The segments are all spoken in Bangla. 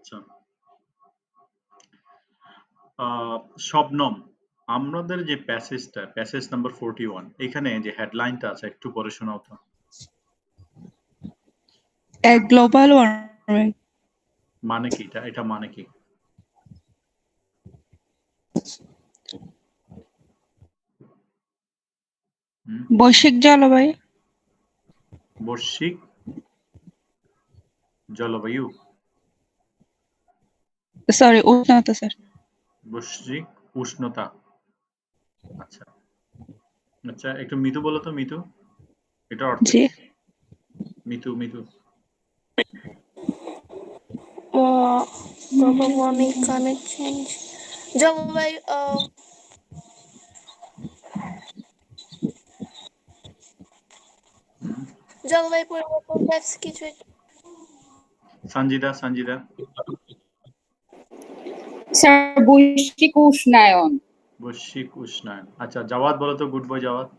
আচ্ছা। শবনম, আমাদের যে প্যাসেজটা, প্যাসেজ নাম্বার 41, এখানে যে হেডলাইনটা আছে একটু পড়ে শোনাও তো। গ্লোবাল ওয়ার্মিং মানে কি এটা মানে কি? বৈশ্বিক জলবায়ু। বৈশ্বিক জলবায়ু, সরি, উষ্ণতা স্যার। বৈশ্বিক উষ্ণতা। আচ্ছা আচ্ছা, একটু মিতু বলো তো, মিতু এটা অর্থ জি। কি? Mitu global warming, climate change, জলবায়ু জলবায়ু পরিবর্তন টাইপস কিছু সঞ্জিদা স্যার বৈশ্বিক উষ্ণায়ন। বৈশ্বিক উষ্ণায়ন। আচ্ছা, জাওয়াদ বলো তো, গুড বয় জাওয়াদ।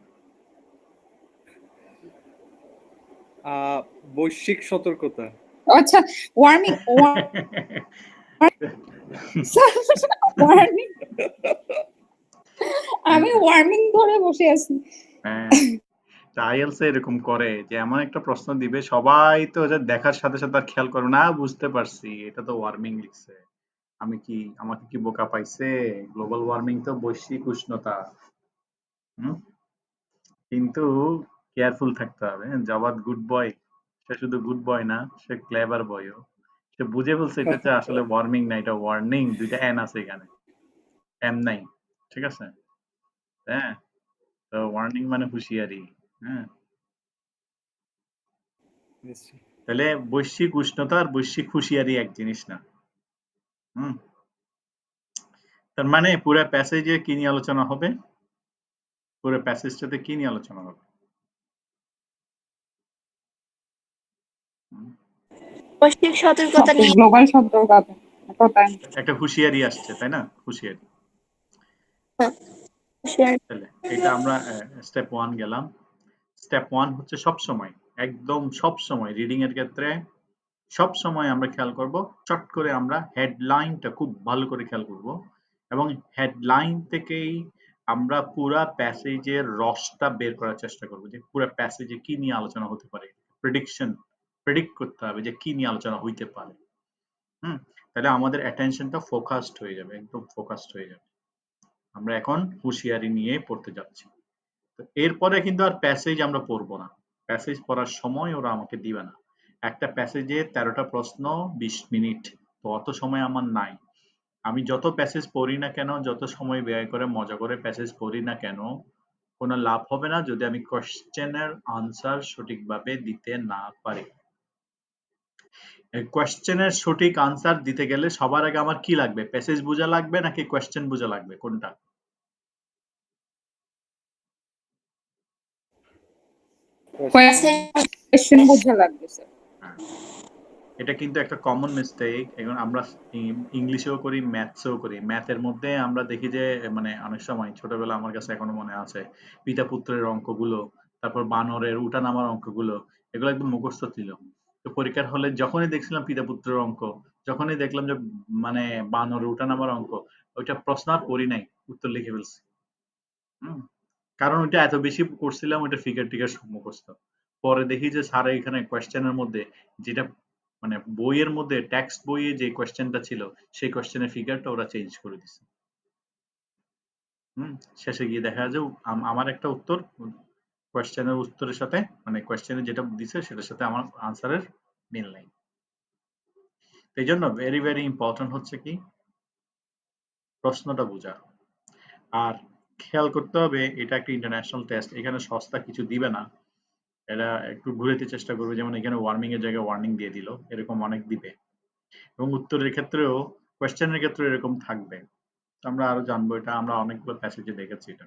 বৈশ্বিক সতর্কতা। আচ্ছা, ওয়ার্মিং ওয়ার্মিং আমি ওয়ার্মিং ধরে বসে আছি। হ্যাঁ, আইএলসে এরকম করে যে এমন একটা প্রশ্ন দিবে, সবাই তো এটা দেখার সাথে সাথে আর খেয়াল করবে না, বুঝতে পারছি এটা তো ওয়ার্মিং লিখছে, আমাকে কি বোকা পাইছে? গ্লোবাল ওয়ার্মিং তো বৈশ্বিক উষ্ণতা। কিন্তু কেয়ারফুল থাকতে হবে। জবাদ গুড বয়, সে শুধু গুড বয় না, সে ক্লেভার বয়ও। সে বুঝে বলছে এটা হচ্ছে আসলে ওয়ার্মিং না, এটা ওয়ার্নিং। দুইটা এন আছে এখানে, এম নাই। ঠিক আছে? হ্যাঁ, তো ওয়ার্নিং মানে হুঁশিয়ারি। হ্যাঁ, তাহলে বৈশ্বিক উষ্ণতা আর বৈশ্বিক হুঁশিয়ারি এক জিনিস না। হুম, তার মানে পুরো প্যাসেজে কি নিয়ে আলোচনা হবে? পুরো প্যাসেজটাতে কি নিয়ে আলোচনা হবে? বৈশ্বিক সতর্কতা নিয়ে গ্লোবাল সতর্কতা। একটা হুঁশিয়ারি আসছে, তাই না? হুঁশিয়ারি। তাহলে এটা আমরা স্টেপ 1 গেলাম। স্টেপ 1 হচ্ছে সবসময়, একদম সবসময় রিডিং এর ক্ষেত্রে সবসময় আমরা খেয়াল করব, চট করে আমরা হেডলাইনটা খুব ভালো করে খেয়াল করব এবং হেডলাইন থেকেই আমরা পুরা প্যাসেজের রসটা বের করার চেষ্টা করব যে পুরা প্যাসেজে কি নিয়ে আলোচনা হতে পারে। প্রেডিক্ট করতে হবে যে কি নিয়ে আলোচনা হইতে পারে। তাহলে আমাদের অ্যাটেনশনটা ফোকাসড হয়ে যাবে, একদম ফোকাসড হয়ে যাবে। আমরা এখন হুঁশিয়ারি নিয়ে পড়তে যাচ্ছি। তো এরপরে কিন্তু আর প্যাসেজ আমরা পড়বো না। প্যাসেজ পড়ার সময় ওরা আমাকে দিবে না। একটা প্যাসেজে 13টা প্রশ্ন, 20 মিনিট। তো অত সময় আমার নাই। আমি যত প্যাসেজ পড়ি না কেন, যত সময় ব্যয় করে মজা করে প্যাসেজ পড়ি না কেন, কোনো লাভ হবে না যদি আমি কোয়েশ্চেনের আনসার সঠিকভাবে দিতে না পারি। কোয়েশ্চেনের সঠিক আনসার দিতে গেলে সবার আগে আমার কি লাগবে? প্যাসেজ বোঝা লাগবে নাকি কোয়েশ্চেন বোঝা লাগবে? কোনটা? কোয়েশ্চেন বোঝা লাগবে স্যার। হ্যাঁ, এটা কিন্তু একটা কমন মিস্টেক। এখন আমরা ইংলিশেও করি, ম্যাথসেও করি। ম্যাথের মধ্যে আমরা দেখি যে মানে অনেক সময় ছোটবেলা আমার কাছে এখনো মনে আছে, পিতা পুত্রের অঙ্কগুলো, তারপর বানরের উঠানামার অঙ্কগুলো, এগুলো একদম মুখস্থ ছিল। তো পরীক্ষার হলে যখনই দেখছিলাম পিতা পুত্রের অঙ্ক, যখনই দেখলাম যে মানে বানরের উঠানামার অঙ্ক, ওইটা প্রশ্ন আর করি নাই, উত্তর লিখে ফেলছি। কারণ ওইটা এত বেশি করছিলাম, ওইটা ফিগার-টিগার সব মুখস্থ। পরে দেখি যে স্যার এখানে কোয়েশ্চেনের মধ্যে যেটা মানে বইয়ের মধ্যে টেক্সট বইয়ে যে কোয়েশ্চেনটা ছিল, সেই কোয়েশ্চেনের ফিগারটা ওরা চেঞ্জ করে দিছে। শেষে গিয়ে দেখা যায় যে আমার একটা উত্তর কোয়েশ্চেনের উত্তরের সাথে মানে কোয়েশ্চেনে যেটা দিছে সেটার সাথে আমার আনসারের মিল নাই। এই জন্য ভেরি ভেরি ইম্পর্টেন্ট হচ্ছে কি প্রশ্নটা বোঝা। আর খেয়াল করতে হবে এটা একটা ইন্টারন্যাশনাল টেস্ট, এখানে সস্তা কিছু দিবে না। এরা একটু ঘুরাতে চেষ্টা করবে, যেমন এখানে ওয়ার্মিং এর জায়গায় ওয়ার্নিং দিয়ে দিল, এরকম অনেক দিবে। এবং উত্তরের ক্ষেত্রেও কোয়েশ্চেনের ক্ষেত্রে এরকম থাকবে। আমরা আরো জানবো, এটা আমরা অনেকগুলো প্যাসেজে দেখেছি এটা।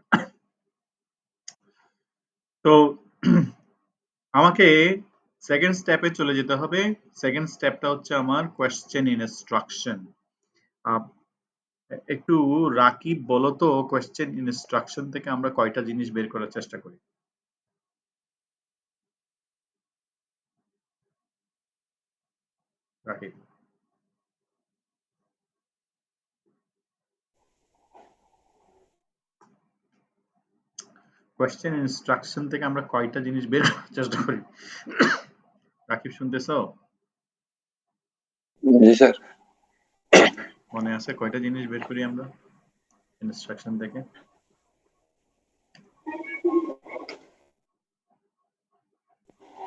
তো আমাকে সেকেন্ড স্টেপে চলে যেতে হবে। সেকেন্ড স্টেপটা হচ্ছে আমার কোয়েশ্চেন ইনস্ট্রাকশন। একটু রাকিব বলো তো, কোয়েশ্চেন ইনস্ট্রাকশন থেকে আমরা কয়টা জিনিস বের করার চেষ্টা করি? রাকিব। কোয়েশ্চেন ইনস্ট্রাকশন থেকে আমরা কয়টা জিনিস বের করার চেষ্টা করি? রাকিব শুনতেছো? জি স্যার। মনে আছে কয়টা জিনিস বের করি আমরা ইনস্ট্রাকশন থেকে?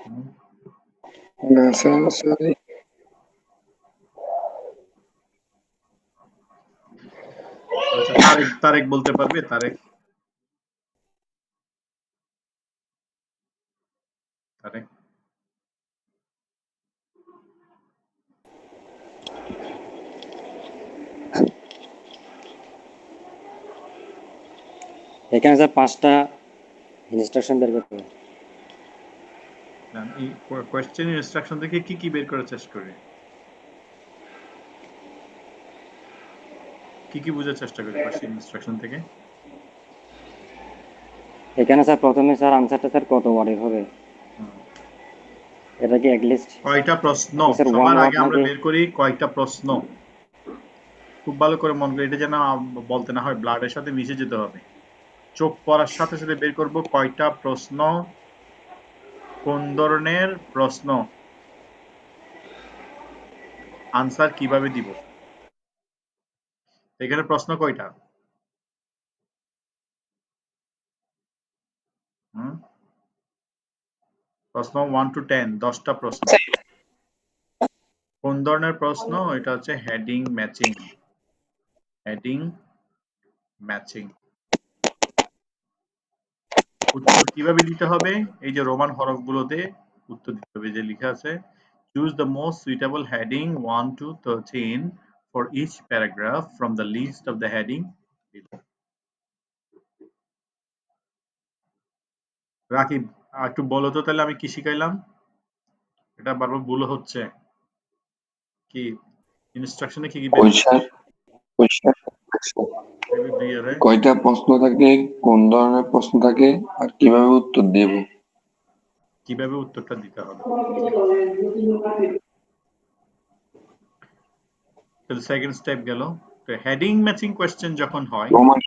হুম? না স্যার, সরি। আচ্ছা, তারেক বলতে পারবে? তারেক এখানে স্যার 5টা ইনস্ট্রাকশন বের করতে হবে। এই কোয়েশ্চেন ইনস্ট্রাকশন থেকে কি কি বের করার চেষ্টা করি? কি কি বোঝার চেষ্টা করি কোয়েশ্চেন ইনস্ট্রাকশন থেকে? এখানে স্যার প্রথমে স্যার আনসারটা স্যার কত ওয়ার্ডের হবে, এটা কি অ্যাটলিস্ট কয়টা প্রশ্ন? স্যার ওয়ান সবার ওয়ার্ড আগে আমরা নাকি? বের করি কয়টা প্রশ্ন। খুব ভালো করে মন করে, এটা যেন বলতে না হয়, ব্লাডের সাথে মিশে যেতে হবে। চোখ পড়ার সাথে সাথে বের করব কয়টা প্রশ্ন, কোন ধরনের প্রশ্ন, আনসার কিভাবে দিব। এখানে প্রশ্ন কয়টা? প্রশ্ন 1 to 10, 10টা প্রশ্ন। কোন ধরনের প্রশ্ন? এটা হচ্ছে হেডিং ম্যাচিং। Heading matching. উত্তর কিভাবে দিতে হবে? এই যে রোমান হরফগুলোতে উত্তর দিতে হবে, যে লেখা আছে choose the most suitable heading 1 to 13 for each paragraph from the list of the heading below. Rakib, একটু বলো তো তাহলে আমি কি শিখাইলাম? এটা বারবার ভুল হচ্ছে। কি ইনস্ট্রাকশনে কি কি বের করতে কোয়েশ্চেন কোয়েশ্চেন হবে? কয়টা প্রশ্ন থাকে, কোন ধরনের প্রশ্ন থাকে, আর কিভাবে উত্তর দেব। কিভাবে উত্তরটা দিতে হবে। তাহলে সেকেন্ড স্টেপ গেল। তো হেডিং ম্যাচিং কোয়েশ্চেন যখন হয়, রোমান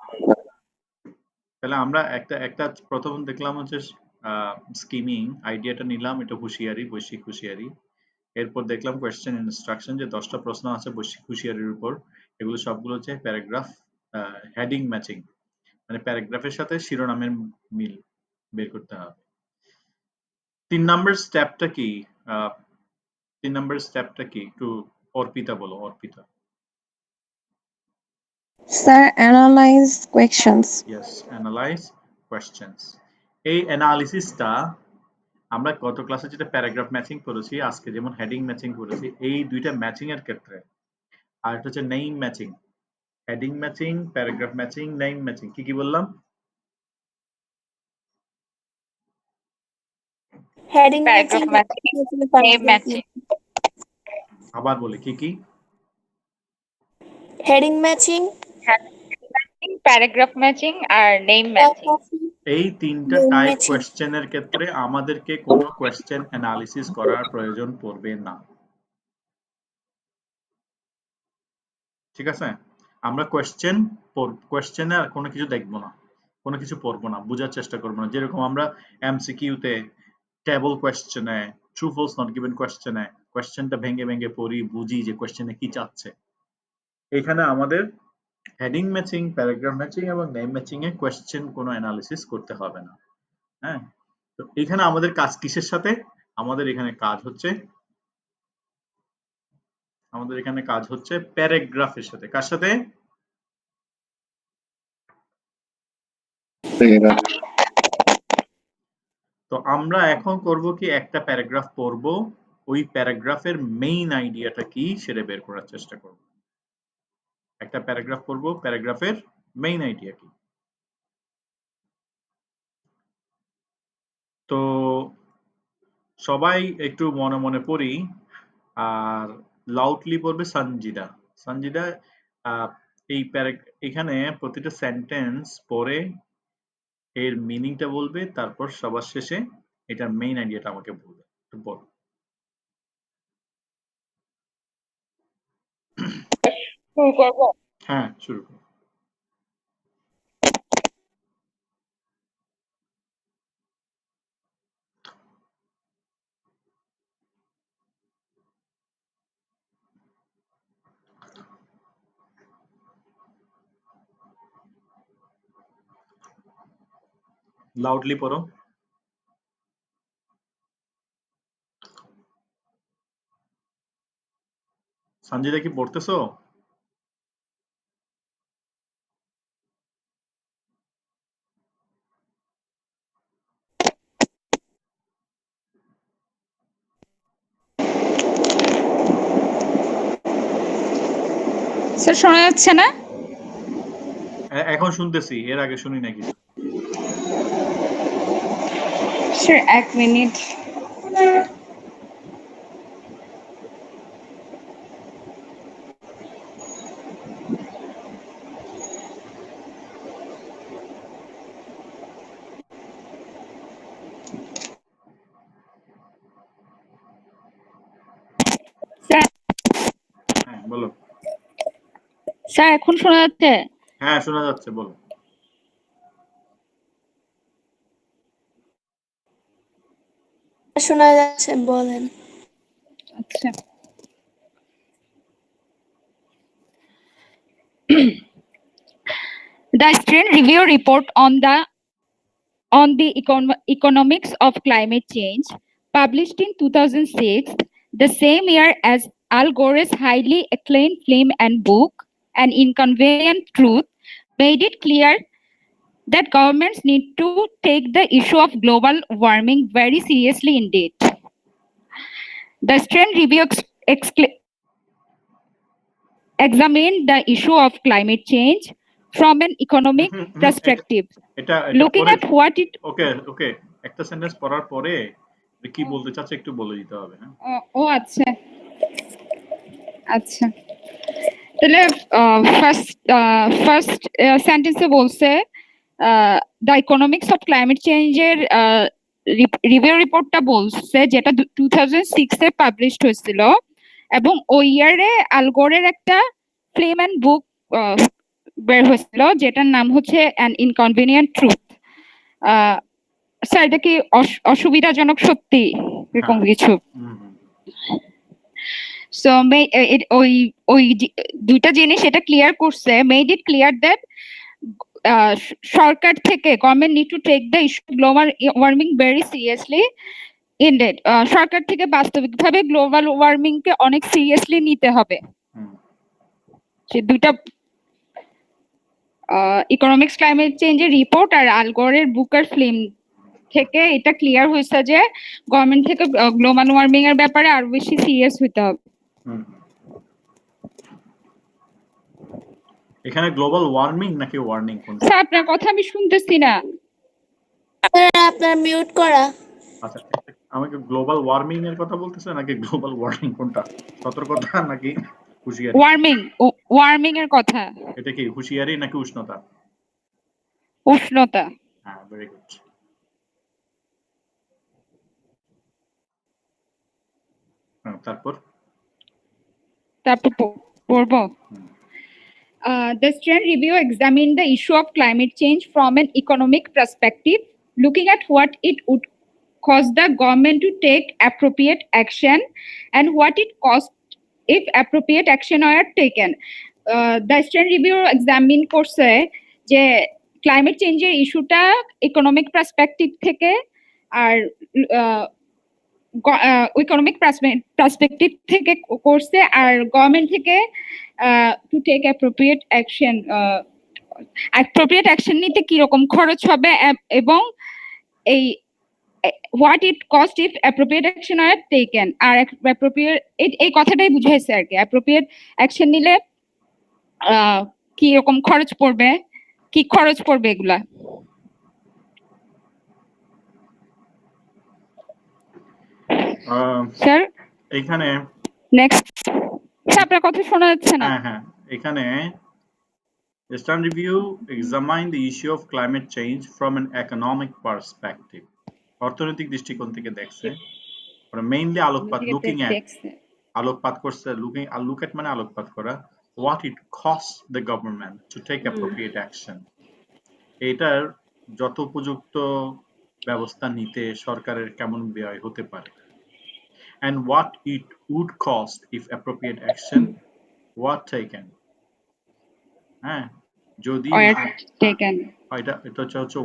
তাহলে আমরা একটা একটা প্রথম দেখলাম হচ্ছে স্কিমিং আইডিয়াটা নিলাম, এটা হুঁশিয়ারি, বৈশ্বিক হুঁশিয়ারি। এরপর দেখলাম কোয়েশ্চেন ইনস্ট্রাকশন, যে 10টা প্রশ্ন আছে বৈশ্বিক হুঁশিয়ারির উপর, এগুলো সবগুলো হচ্ছে প্যারাগ্রাফ হেডিং ম্যাচিং, মানে প্যারাগ্রাফের সাথে শিরোনামের মিল বের করতে হবে। 3 নম্বর স্টেপটা কি? 3 নম্বর স্টেপটা কি একটু অর্পিতা বলো, Arpita. Sir analyse questions. Yes, analyse questions. এই অ্যানালিসিসটা আমরা গত ক্লাসে যেটা প্যারাগ্রাফ ম্যাচিং করেছি, আজকে যেমন হেডিং ম্যাচিং করেছি, এই দুইটা ম্যাচিং এর ক্ষেত্রে, আর এটা হচ্ছে name matching. Heading matching, paragraph matching, name matching. কি কি বললাম? Heading matching, paragraph matching, name matching. আবার বলি কি কি? হেডিং ম্যাচিং, প্যারাগ্রাফ ম্যাচিং আর নেম ম্যাচিং। এই তিনটা নেম টাইপ ম্যাচিং। কোয়েশ্চেনের ক্ষেত্রে আমাদেরকে কোনো কোয়েশ্চেন অ্যানালিসিস করার প্রয়োজন পড়বে না। ঠিক আছে? আমরা কোয়েশ্চেনে আর কোনো কিছু দেখবো না, কোনো কিছু পড়বো না, বোঝার চেষ্টা করবো না। যেরকম আমরা এমসিকিউতে টেবল কোয়েশ্চেনে, ট্রু ফলস নট গিভেন কোয়েশ্চেনে কোয়েশ্চেনটা ভেঙে ভেঙে পড়ি, বুঝি যে কোয়েশ্চেনে কি চাচ্ছে। এখানে আমাদের হেডিং ম্যাচিং, প্যারাগ্রাফ ম্যাচিং এবং নেম ম্যাচিং এ কোয়েশ্চেন কোনো অ্যানালিসিস করতে হবে না। হ্যাঁ, তো এখানে আমাদের কাজ কিসের সাথে? আমাদের এখানে কাজ হচ্ছে প্যারাগ্রাফের সাথে। কার সাথে? তো আমরা এখন করব কি, একটা প্যারাগ্রাফ পড়ব, ওই প্যারাগ্রাফের মেইন আইডিয়াটা কি সেটা বের করার চেষ্টা করব। একটা প্যারাগ্রাফ পড়ব, প্যারাগ্রাফের মেইন আইডিয়া কি। তো সবাই একটু মনে মনে পড়ি, আর লাউডলি পড়বে সঞ্জিদা। সঞ্জিদা এই এখানে প্রতিটা সেন্টেন্স পড়ে এর মিনিংটা বলবে, তারপর সবার শেষে এটার মেইন আইডিয়াটা আমাকে বলবে। তো বল। শুরু করবো। হ্যাঁ, শুরু করো। লাউডলি পড়ো। সঞ্জিদা কি পড়তেছো? স্যার শোনা যাচ্ছে না? এখন শুনতেছি, এর আগে শুনি না কিছু। Sir 1 minute. স্যার হ্যাঁ বলো। স্যার এখন শোনা যাচ্ছে? হ্যাঁ শোনা যাচ্ছে, বলো। শোনা যাচ্ছে, বলেন। আচ্ছা। The Stern Review report on the economics of climate change, published in 2006, the same year as Al Gore's highly acclaimed film and book, An Inconvenient Truth, made it clear that governments need to take the issue of global warming very seriously indeed. The Stern Review examined the issue of climate change from an economic perspective, এটা looking পরে at what it ওকে ওকে, একটা সেন্টেন্স পড়ার পরে কি বলতে চাচ্ছে একটু বলে দিতে হবে। হ্যাঁ ও আচ্ছা আচ্ছা তাহলে ফার্স্ট সেন্টেন্সে বলছে দ্য ইকোনমিক্স অফ ক্লাইমেট চেঞ্জের রিভিউ রিপোর্টটা বলছে যেটা 2006 এ পাবলিশড হয়েছিল, এবং ওই ইয়ারে আল গোরের একটা ফিল্ম এন্ড বুক বের হয়েছিল যেটার নাম হচ্ছে অ্যান ইনকনভিনিয়েন্ট ট্রুথ। স্যার এটা কি অসুবিধাজনক সত্যি এরকম কিছু? সো ওই দুইটা জিনিস এটা ক্লিয়ার করছে, মেড ইট ক্লিয়ার দ্যাট সরকার থেকে government need to take the issue global warming very seriously indeed. সরকার থেকে বাস্তবিকভাবে গ্লোবাল ওয়ার্মিং কে অনেক সিরিয়াসলি নিতে হবে। সে দুইটা ইকোনমিক্স ক্লাইমেট চেঞ্জের রিপোর্ট আর আল গোরের বুকের ফিল্ম থেকে এটা ক্লিয়ার হয়েছে যে গভর্নমেন্ট থেকে গ্লোবাল ওয়ার্মিং এর ব্যাপারে আরো বেশি সিরিয়াস হতে হবে। এখানে গ্লোবাল ওয়ার্মিং নাকি ওয়ার্নিং কোনটা? স্যার আপনার কথা আমি শুনতেছি না। আপনার মিউট করা। আচ্ছা, আমাকে গ্লোবাল ওয়ার্মিং এর কথা বলতেছে নাকি গ্লোবাল ওয়ার্নিং কোনটা? সতর্কতা নাকি হুঁশিয়ারি? ওয়ার্মিং এর কথা। এটা কি হুঁশিয়ারি নাকি উষ্ণতা? উষ্ণতা। হ্যাঁ, ভেরি গুড। তারপর পড়বো। The Stern Review examined the issue of climate change from an economic perspective, looking at what it would cost the government to take appropriate action and what it cost if appropriate action were taken. The Stern Review examine করছে যে ক্লাইমেট চেঞ্জের ইস্যুটা ইকোনমিক পার্সপেক্টিভ থেকে আর ইকোনমিক পার্সপেক্টিভ থেকে করছে, আর গভর্নমেন্ট থেকে to take appropriate action, appropriate action নিতে কি রকম খরচ হবে এবং এই what it cost if appropriate action are taken. আর অ্যাপ্রোপ্রিয়েট এই কথাটাই বুঝাইছে আর কি, অ্যাপ্রোপ্রিয়েট অ্যাকশন নিলে কি রকম খরচ পড়বে, কি খরচ পড়বে এগুলা। স্যার এখানে নেক্সট। স্যার আপনার কথা শোনা যাচ্ছে না। হ্যাঁ এখানে Stern Review examined the issue of climate change from an economic perspective. অর্থনৈতিক দৃষ্টিকোণ থেকে দেখছে। মেইনলি আলোকপাত, আলোকপাত করছে, look at মানে আলোকপাত করা, what it costs the government to take appropriate action. এটার যত উপযুক্ত ব্যবস্থা নিতে সরকারের কেমন ব্যয় হতে পারে, and what it would cost if appropriate action were taken. হ্যাঁ, যদি এটা হচ্ছে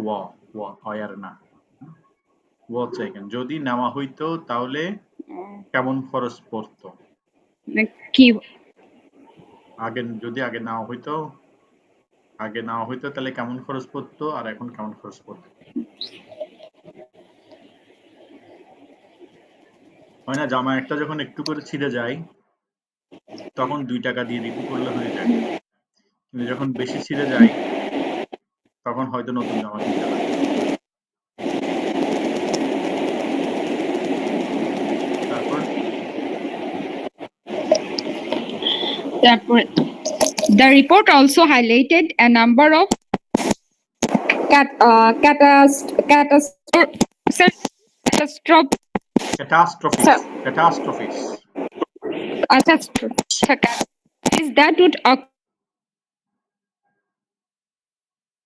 ওয়ার না, ওয়াজ taken যদি নেওয়া হইতো তাহলে কেমন খরচ পড়তো, কি যদি আগে নেওয়া হইতো তাহলে কেমন খরচ পড়তো আর এখন কেমন খরচ পড়তো, হয় না জামা একটা যখন একটু করে ছিঁড়ে যায় তখন 2 টাকা দিয়ে রিপু করলে হয়ে যায়, কিন্তু যখন বেশি ছিঁড়ে যায় তখন হয়তো নতুন জামা কিনতে লাগে। তারপর তারপরে the report also highlighted a number of catastrophes that would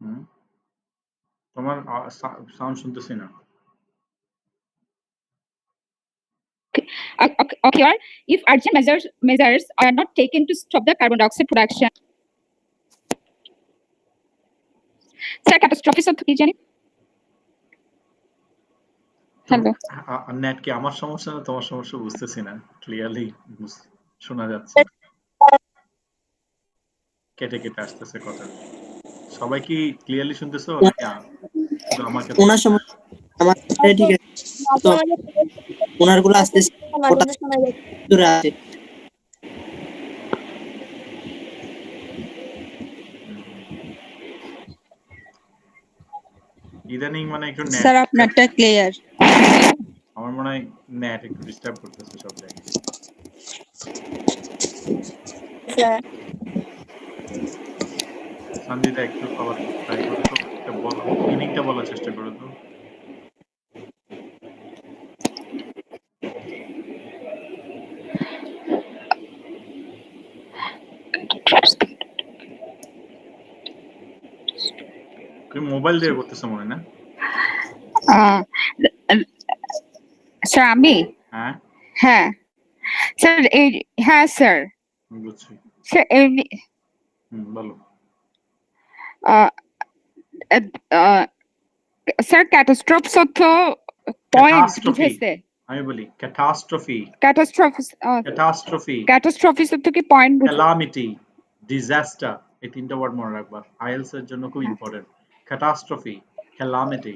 হুম, তোমার সাউন্ড শুনতেছি না। occur if urgent measures are not taken to stop the carbon dioxide production. Sir, catastrophes of কি জানি? Hello. নেট কি আমার সমস্যা না তোমার সমস্যা বুঝতেছি না, ক্লিয়ারলি শোনা যাচ্ছে না, কেটে কেটে আসতেছে কথা। সবাই কি ক্লিয়ারলি শুনতেছো নাকি শুধু আমাকে? ওনার সমস্যা আমার ঠিক আছে, তো ওনার গুলো আসতেছে ওটা দূরে আছে। ইদানিং মানে একটু নেট, স্যার আপনারটা ক্লিয়ার। আমার মনে হয় নেট একটু ডিস্টার্ব করতেছে সব জায়গায়। সঞ্জিতা একটু আবার ট্রাই করো তো, একটা বলো, মিনিংটা বলার চেষ্টা করো তো। তুমি মোবাইল দিয়ে করতেছো মনে না? স্যার আমি হ্যাঁ হ্যাঁ স্যার হ্যাঁ স্যার বুঝছি, স্যার বলো। স্যার ক্যাটাস্ট্রফস অর্থ পয়েন্ট বুঝাইছে, আমি বলি ক্যাটাস্ট্রফি, ক্যাটাস্ট্রফিস অর্থ কি পয়েন্ট ক্যালামিটি, ডিজাস্টার, এই তিনটা ওয়ার্ড মনে রাখবা, আইএলস এর জন্য খুব ইম্পর্টেন্ট। ক্যাটাস্ট্রফি, ক্যালামিটি,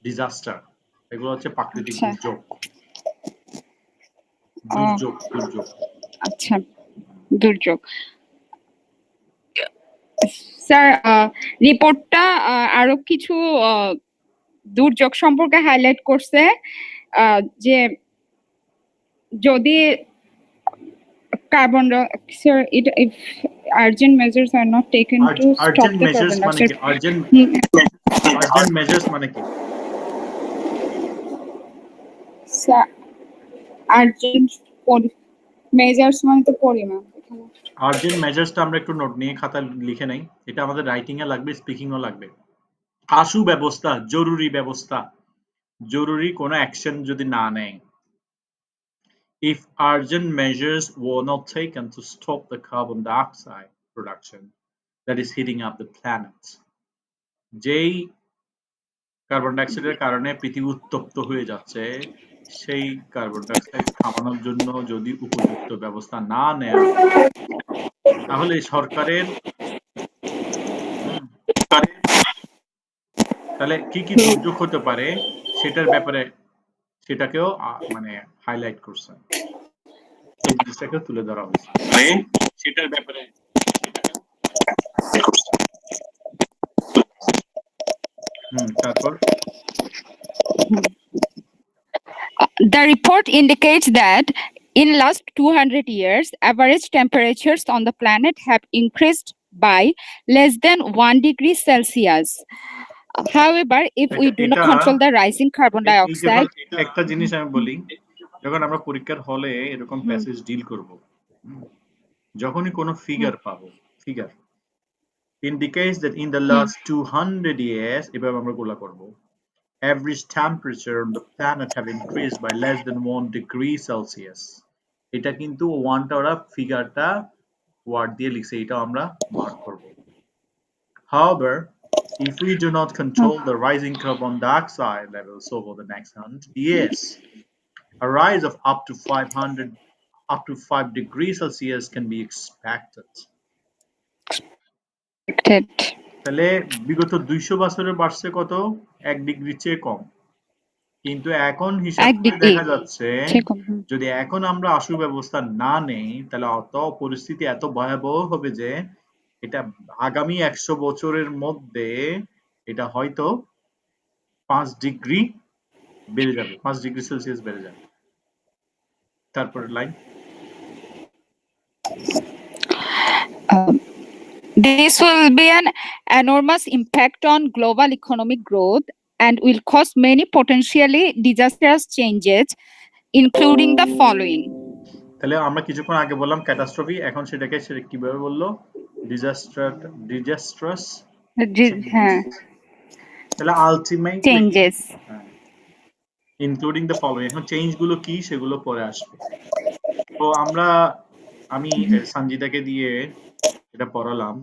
ডিজাস্টার, এগুলো হচ্ছে প্রাকৃতিক দুর্যোগ। আচ্ছা দুর্যোগ। স্যার রিপোর্টটা আরো কিছু দুর্যোগ সম্পর্কে হাইলাইট করছে, যে যদি carbon sir if urgent measures are not taken to stop the carbon dioxide. Urgent measures মানে কি? স্যার আর্জেন্ট মেজার্স মানে তো পরিমাণ। আর্জেন্ট মেজার্সটা আমরা একটু নোট নিয়ে খাতা লিখে নেই, এটা আমাদের রাইটিং এ লাগবে, স্পিকিং ও লাগবে। আশু ব্যবস্থা, জরুরি ব্যবস্থা, জরুরি কোনো অ্যাকশন যদি না নেয়। If urgent measures were not taken to stop the carbon dioxide production that is heating up the planet, যেই কার্বন ডাইঅক্সাইডের কারণে পৃথিবী উত্তপ্ত হয়ে যাচ্ছে, সেই কার্বন ডাইঅক্সাইড থামানোর জন্য যদি উপযুক্ত ব্যবস্থা না নেওয়া হয়, তাহলে সরকারের তাহলে কি কি দুর্যোগ হতে পারে সেটার ব্যাপারে সেটাকেও মানে হাইলাইট করছে, এই জিনিসটাকে তুলে ধরা হয়েছে সেটার ব্যাপারে। তারপর The report indicates that in last 200 years, average temperatures on the planet have increased by less than 1 degree Celsius. However, if we do not control the rising carbon dioxide, একটা জিনিস আমি বলি, যখন আমরা পরীক্ষার হলে এরকম প্যাসেজ ডিল করব, যখনই কোনো ফিগার পাবো, figure indicates that in the last 200 years, এভাবে আমরা গোলা করব, average temperature on the planet have increased by less than 1 degree Celsius. এটা কিন্তু ওয়ানটা ওরা ফিগারটা ওয়ার্ড দিয়ে লিখছে, এটা আমরা মার্ক করব। However, If we do not control the rising carbon dioxide levels over the next 100 years, a rise of up to 5 degrees Celsius can be expected. তাহলে বিগত 200 বছরে বাড়ছে কত? 1 ডিগ্রির চেয়ে কম। কিন্তু এখন হিসাব করে দেখা যাচ্ছে যদি এখন আমরা আশু ব্যবস্থা না নেই তাহলে পরিস্থিতি এত ভয়াবহ হবে যে এটা আগামী 100 বছরের মধ্যে এটা হয়তো 5 ডিগ্রি বেড়ে যাবে, 5 ডিগ্রি সেলসিয়াস বেড়ে যাবে। তারপরের line, This will be an enormous impact on global economic growth and will cause many potentially disastrous changes, including the following. তাহলে আমরা কিছুক্ষণ আগে বললাম ক্যাটাস্ট্রফি, এখন সেটাকে সে কিভাবে বললো? ডিজাস্ট্রাস তাহলে ultimate Changes. Including the following. এখন চেঞ্জ গুলো কি সেগুলো পরে আসবে। তো আমি সঞ্জিতাকে দিয়ে এটা পড়ালাম,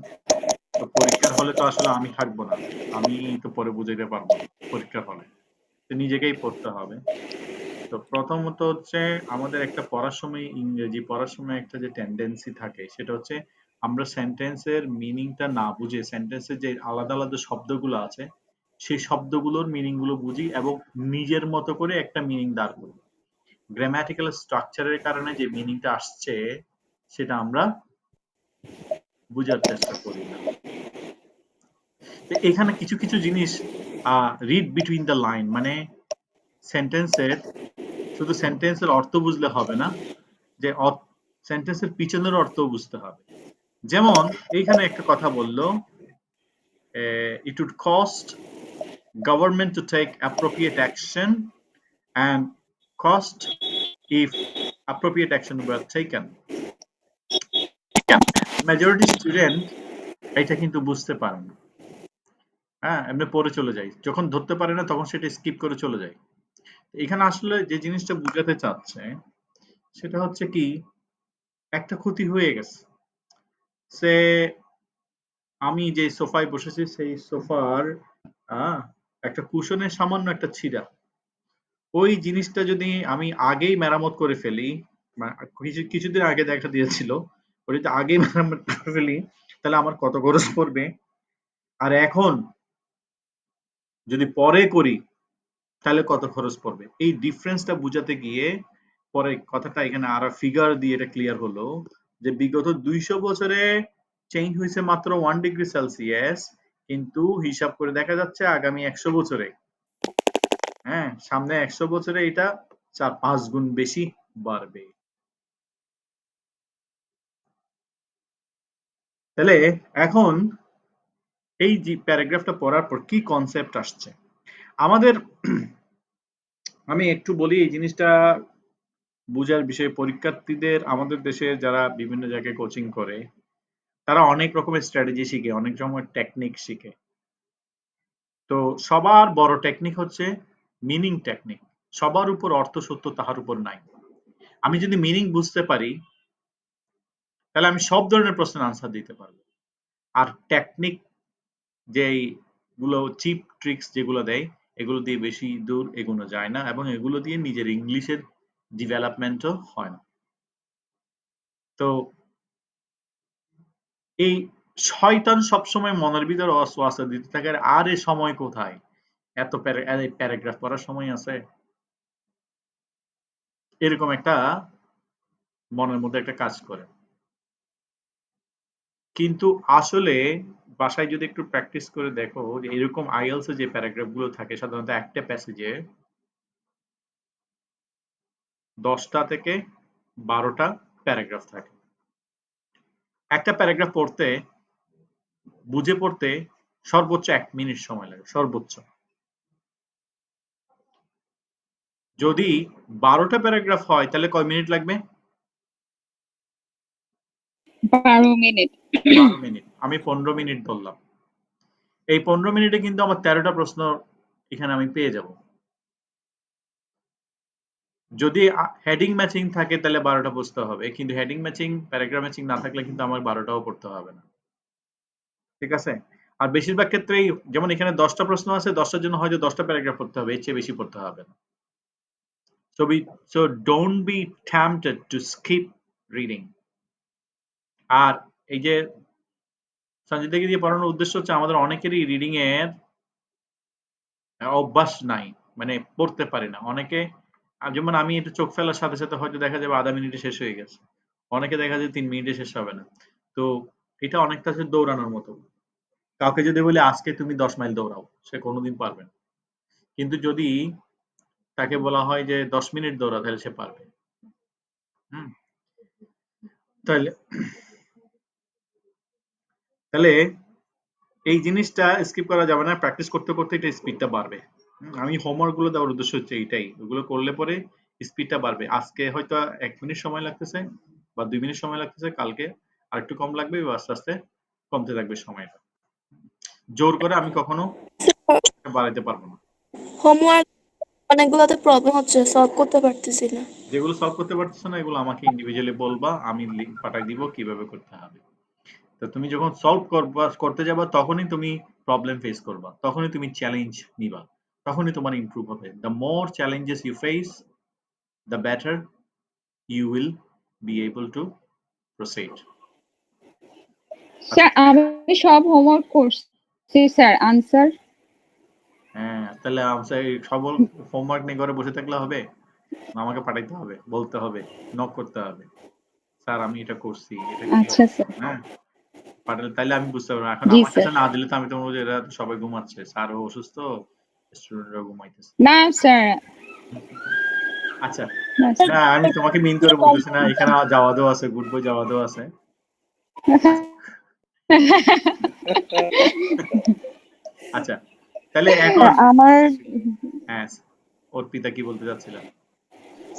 তো পরীক্ষার হলে তো আসলে আমি থাকবো না, আমি তো পরে বুঝাইতে পারবো না পরীক্ষার হলে, তো নিজেকেই পড়তে হবে। তো প্রথমত হচ্ছে আমাদের একটা পড়ার সময়, ইংরেজি পড়ার সময় একটা যে টেন্ডেন্সি থাকে সেটা হচ্ছে আমরা সেন্টেন্সের মিনিংটা না বুঝে সেন্টেন্সের যে আলাদা আলাদা শব্দগুলো আছে সেই শব্দগুলোর মিনিং গুলো বুঝি এবং নিজের মতো করে একটা মিনিং দাঁড় করি। গ্রামাটিক্যাল স্ট্রাকচারের কারণে যে মিনিংটা আসছে সেটা আমরা বুঝার চেষ্টা করি না। তো এখানে কিছু কিছু জিনিস রিড বিটুইন দ্য লাইন, মানে সেন্টেন্সের শুধু সেন্টেন্সের অর্থ বুঝলে হবে না, যে সেন্টেন্সের পিছনের অর্থ বুঝতে হবে। যেমন এইখানে একটা কথা বললো, it would cost government to take appropriate action and cost if appropriate action were taken. Majority student এটা কিন্তু বুঝতে পারে না, হ্যাঁ এমনি পড়ে চলে যায়, যখন ধরতে পারে না তখন সেটা স্কিপ করে চলে যায়। এখানে আসলে যে জিনিসটা বুঝাতে চাচ্ছে সেটা হচ্ছে কি, একটা ক্ষতি হয়ে গেছে, সে আমি যে সোফায় বসেছি সেই সোফার একটা কুশনের সামান্য একটা ছিঁড়া, ওই জিনিসটা যদি আমি আগেই মেরামত করে ফেলি, কিছুদিন আগে দেখা দিয়েছিল, ওই যদি আগেই মেরামত করে ফেলি তাহলে আমার কত খরচ পড়বে, আর এখন যদি পরে করি তাহলে কত খরচ পড়বে। এই ডিফারেন্সটা বুঝাতে গিয়ে পরে কথাটা এখানে আরো ফিগার দিয়ে এটা ক্লিয়ার হলো যে বিগত 200 বছরে চেঞ্জ হয়েছে মাত্র 1 ডিগ্রি সেলসিয়াস, কিন্তু হিসাব করে দেখা যাচ্ছে আগামী 100 বছরে, হ্যাঁ সামনে 100 বছরে এটা 4-5 গুণ বেশি বাড়বে। তাহলে এখন এই যে প্যারাগ্রাফটা পড়ার পর কি কনসেপ্ট আসছে আমাদের, আমি একটু বলি এই জিনিসটা বুঝার বিষয়ে। পরীক্ষার্থীদের আমাদের দেশে যারা বিভিন্ন জায়গায় কোচিং করে তারা অনেক রকমের স্ট্র্যাটেজি শিখে, অনেক রকমের টেকনিক শিখে। তো সবার বড় টেকনিক হচ্ছে মিনিং টেকনিক। সবার উপর অর্থ সত্য তাহার উপর নাই। আমি যদি মিনিং বুঝতে পারি তাহলে আমি সব ধরনের প্রশ্নের আনসার দিতে পারবো। আর টেকনিক যেগুলো চিপ ট্রিক্স যেগুলো দেয় এগুলো দিয়ে বেশি দূর এগোনো যায় না, এবং এগুলো দিয়ে নিজের ইংলিশের ডেভেলপমেন্টও হয় না। তো এই শয়তান সবসময় মনের ভিতরে ওয়াসওয়াসা দিতে থাকে, আর এ সময় কোথায়, এত প্যারাগ্রাফ পড়ার সময় আছে, এরকম একটা মনের মধ্যে একটা কাজ করে। কিন্তু আসলে বাসায় যদি একটু প্র্যাকটিস করে দেখো যে এরকম আইএলস এ যে প্যারাগ্রাফ গুলো থাকে সাধারণত একটা প্যাসেজে 10টা থেকে 12টা প্যারাগ্রাফ থাকে। একটা প্যারাগ্রাফ পড়তে বুঝে পড়তে সর্বোচ্চ 1 মিনিট সময় লাগে, সর্বোচ্চ। যদি 12টা প্যারাগ্রাফ হয় তাহলে কয় মিনিট লাগবে? 12 মিনিট। 12 মিনিট। আমি 15 মিনিট ধরলাম। এই 15 মিনিটে কিন্তু আমার 13টা প্রশ্ন এখানে আমি পেয়ে যাব। যদি হেডিং ম্যাচিং থাকে তাহলে 12টা বুঝতে হবে, কিন্তু হেডিং ম্যাচিং প্যারাগ্রাফ ম্যাচিং না থাকলে কিন্তু আমার 12টাও পড়তে হবে না। ঠিক আছে? আর বেশিরভাগ ক্ষেত্রেই যেমন এখানে 10টা প্রশ্ন আছে, 10টার জন্য হয়তো 10টা প্যারাগ্রাফ পড়তে হবে, এর চেয়ে বেশি পড়তে হবে না। So don't be tempted to skip reading. আর এই যে সঞ্জিতাকে দিয়ে পড়ানোর উদ্দেশ্য হচ্ছে আমাদের অনেকেরই রিডিং এর অভ্যাস নাই, মানে পড়তে পারে না অনেকে। যেমন আমি একটু চোখ ফেলার সাথে সাথে হয়তো দেখা যাবে আধা মিনিটে শেষ হয়ে গেছে, অনেকে দেখা যায় 3 মিনিটে শেষ হবে না। তো এটা অনেকটা হচ্ছে দৌড়ানোর মতো। কাউকে যদি বলি আজকে তুমি 10 মাইল দৌড়াও, সে কোনোদিন পারবে না। কিন্তু যদি তাকে বলা হয় যে 10 মিনিট দৌড়া, তাহলে সে পারবে। হুম, তাহলে তাহলে এই জিনিসটা স্কিপ করা যাবে না, প্র্যাকটিস করতে করতে এটা স্পিডটা বাড়বে। আমি হোমওয়ার্ক গুলো দেওয়ার উদ্দেশ্য হচ্ছে এইটাই, ওগুলো করলে পরে স্পিডটা বাড়বে। আজকে হয়তো 1 মিনিট সময় লাগতেছে বা 2 মিনিট সময় লাগতেছে, কালকে আর একটু কম লাগবে, আস্তে আস্তে কমতে থাকবে সময়টা। জোর করে আমি কখনো বাড়াইতে পারবো না। হোমওয়ার্ক অনেকগুলোতে প্রবলেম হচ্ছে, সলভ করতে পারতেছি না। যেগুলো সলভ করতে পারতেছো না এগুলো আমাকে ইন্ডিভিজুয়ালি বলবা, আমি লিংক পাঠাই দিব কিভাবে করতে হবে। তো তুমি যখন সলভ করতে যাবা তখনই তুমি প্রবলেম ফেস করবা, তখনই তুমি চ্যালেঞ্জ নিবা, তখনই তোমার ইমপ্রুভ হবে। The more challenges you face, the better you will be able to proceed. Sir আমি সব হোমওয়ার্ক করছি স্যার, আনসার। হ্যাঁ, তাহলে সবল হোমওয়ার্ক নিয়ে ঘরে বসে থাকলে হবে? আমাকে পাঠাইতে হবে, বলতে হবে, নক করতে হবে, স্যার আমি এটা করছি, এটা কি আচ্ছা স্যার। হ্যাঁ পাঠালে তাইলে আমি বুঝতে পারবো। এখন জি আমার কাছে স্যার। না দিলে তো আমি তো বলবো যে এরা তো সবাই ঘুমাচ্ছে, স্যারও অসুস্থ, স্টুডেন্টরা ঘুমাইতেছে। না স্যার। আচ্ছা, না স্যার। না আমি তোমাকে মিন করে বলতেছি না, এখানে জাওয়াদও আছে, গুড বয় জাওয়াদও আছে। আচ্ছা আচ্ছা, তাহলে এখন আমার হ্যাঁ, অর্পিতা কি বলতে চাচ্ছিলেন?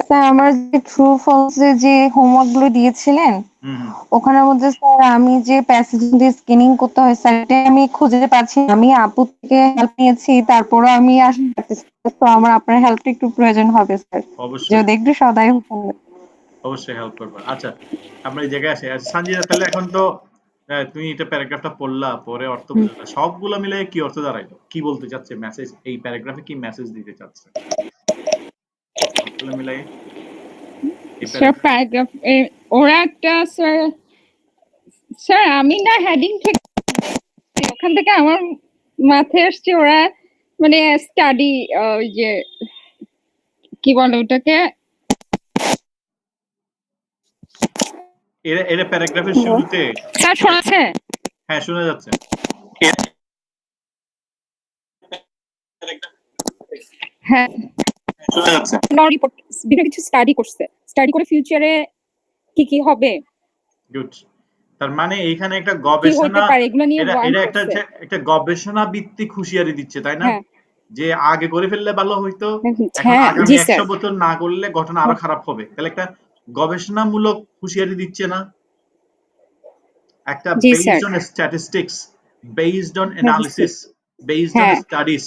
স্যার আমার যে ট্রু ফলস যে হোমওয়ার্ক গুলো দিয়েছিলেন হুম হুম ওখানের মধ্যে স্যার আমি যে প্যাসেজ দিয়ে স্ক্যানিং করতে হয় স্যার এটা আমি খুঁজে পাচ্ছি না। আমি আপু থেকে হেল্প নিয়েছি, তারপরে আমি আসতে পারতেছি না। তো আমার আপনার হেল্পটা একটু প্রয়োজন হবে স্যার, অবশ্যই যদি একটু সদয় হতেন। অবশ্যই হেল্প করবো। আচ্ছা, আমরা এই জায়গায় আসি। আচ্ছা সঞ্জিতা, তাহলে এখন তো তুমি এটা প্যারাগ্রাফটা পড়লা, পরে অর্থ বুঝলা, সবগুলো মিলে কি অর্থ দাঁড়াইলো, কি বলতে চাচ্ছে, মেসেজ এই প্যারাগ্রাফে কি মেসেজ দিতে চাচ্ছে সবগুলো মিলাই এই স্যার প্যারাগ্রাফ? প্যারাগ্রাফ ওরা একটা স্যার, স্যার আমি না হেডিং থেকে ওখান থেকে আমার মাথায় আসছে ওরা মানে স্টাডি, ওই যে কি বলে ওটাকে। এরা এরা প্যারাগ্রাফের শুরুতে, স্যার শোনাচ্ছে? হ্যাঁ শোনা যাচ্ছে। হ্যাঁ শোনা যাচ্ছে। বিভিন্ন কিছু স্টাডি করছে, স্টাডি করে ফিউচারে কি কি হবে, গুড। তার মানে এইখানে একটা কি হইতে গবেষণা, পারে এগুলো নিয়ে এরা ওয়ার্ন এরা একটা করছে। একটা গবেষণা ভিত্তিক হুঁশিয়ারি দিচ্ছে, তাই না? হ্যাঁ যে আগে করে ফেললে ভালো হইতো, এখন হ্যাঁ আগামী জি 100 স্যার। বছর না করলে ঘটনা আরো খারাপ হবে। তাহলে একটা গবেষণামূলক হুঁশিয়ারি দিচ্ছে না, একটা জি sir. Based on statistics, based on analysis, based on হ্যাঁ স্টাডিজ।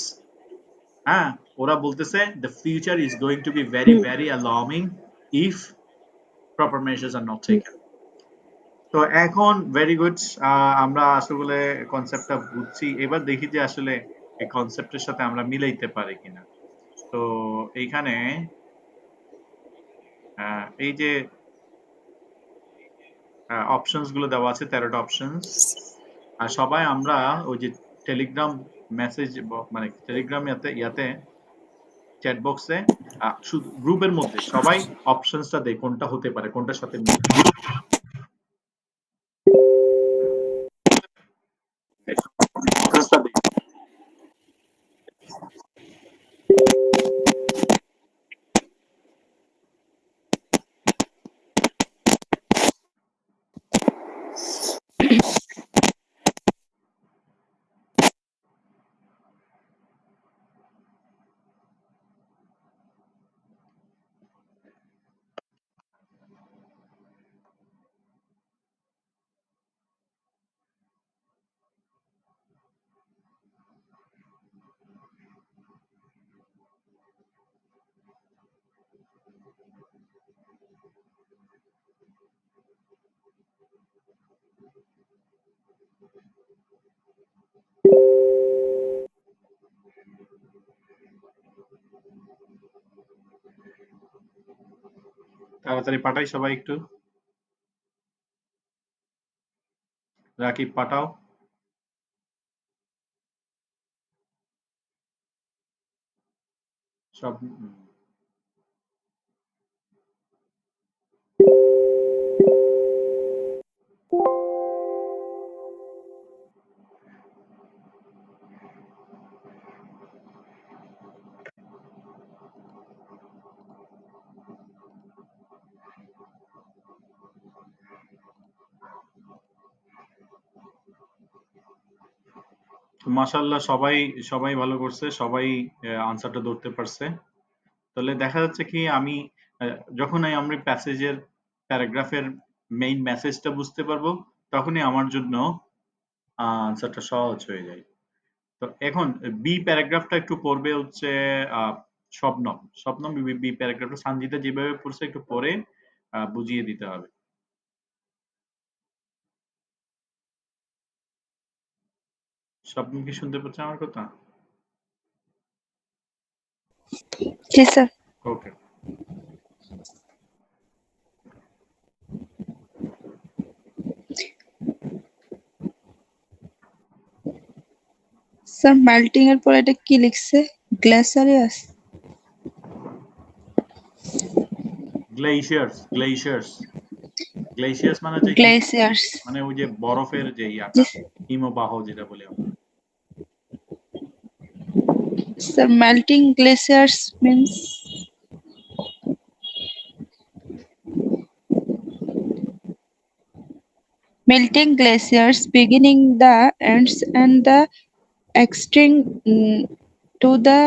হ্যাঁ, ওরা বলতেছে the future is going to be very very alarming if proper measures are not taken. তো এখন ভেরি গুড, আমরা আসলে কনসেপ্টটা বুঝছি, এবার দেখি যে আসলে এই কনসেপ্টের সাথে আমরা মিলাইতে পারি কিনা। তো এইখানে এই যে অপশনস গুলো দেওয়া আছে, 13টা অপশনস, আর সবাই আমরা ওই যে টেলিগ্রাম মেসেজ, মানে টেলিগ্রাম ইয়াতে চ্যাট বক্সে, শুধু গ্রুপের মধ্যে সবাই অপশনসটা দেয় কোনটা হতে পারে, কোনটার সাথে মিলে। তাড়াতাড়ি পাঠাই সবাই একটু। রাকিব পাঠাও। সব মাশাআল্লাহ, সবাই সবাই ভালো করছে, সবাই আনসারটা ধরতে পারছে। তাহলে দেখা যাচ্ছে কি আমি যখনই আমরা প্যাসেজের প্যারাগ্রাফের মেইন মেসেজটা বুঝতে পারবো তখনই আমার জন্য আনসারটা সহজ হয়ে যায়। তো এখন বি প্যারাগ্রাফটা একটু পড়বে হচ্ছে শবনম। শবনম বি প্যারাগ্রাফটা সানজিদা যেভাবে পড়ছে একটু পড়ে বুঝিয়ে দিতে হবে। শবনম কি শুনতে পাচ্ছে আমার কথা? জি স্যার। ওকে। স্যার মেল্টিং এর পর এটা কি লিখছে? গ্লেসারিয়াস? গ্লেশিয়ার্স, গ্লেশিয়ার্স, গ্লেশিয়ার্স মানে যে গ্লেসিয়ার্স। মানে ওই যে বরফের যে ইয়াটা, হিমবাহ যেটা বলি আমরা। Sir melting glaciers means melting glaciers beginning the ends and the extending to the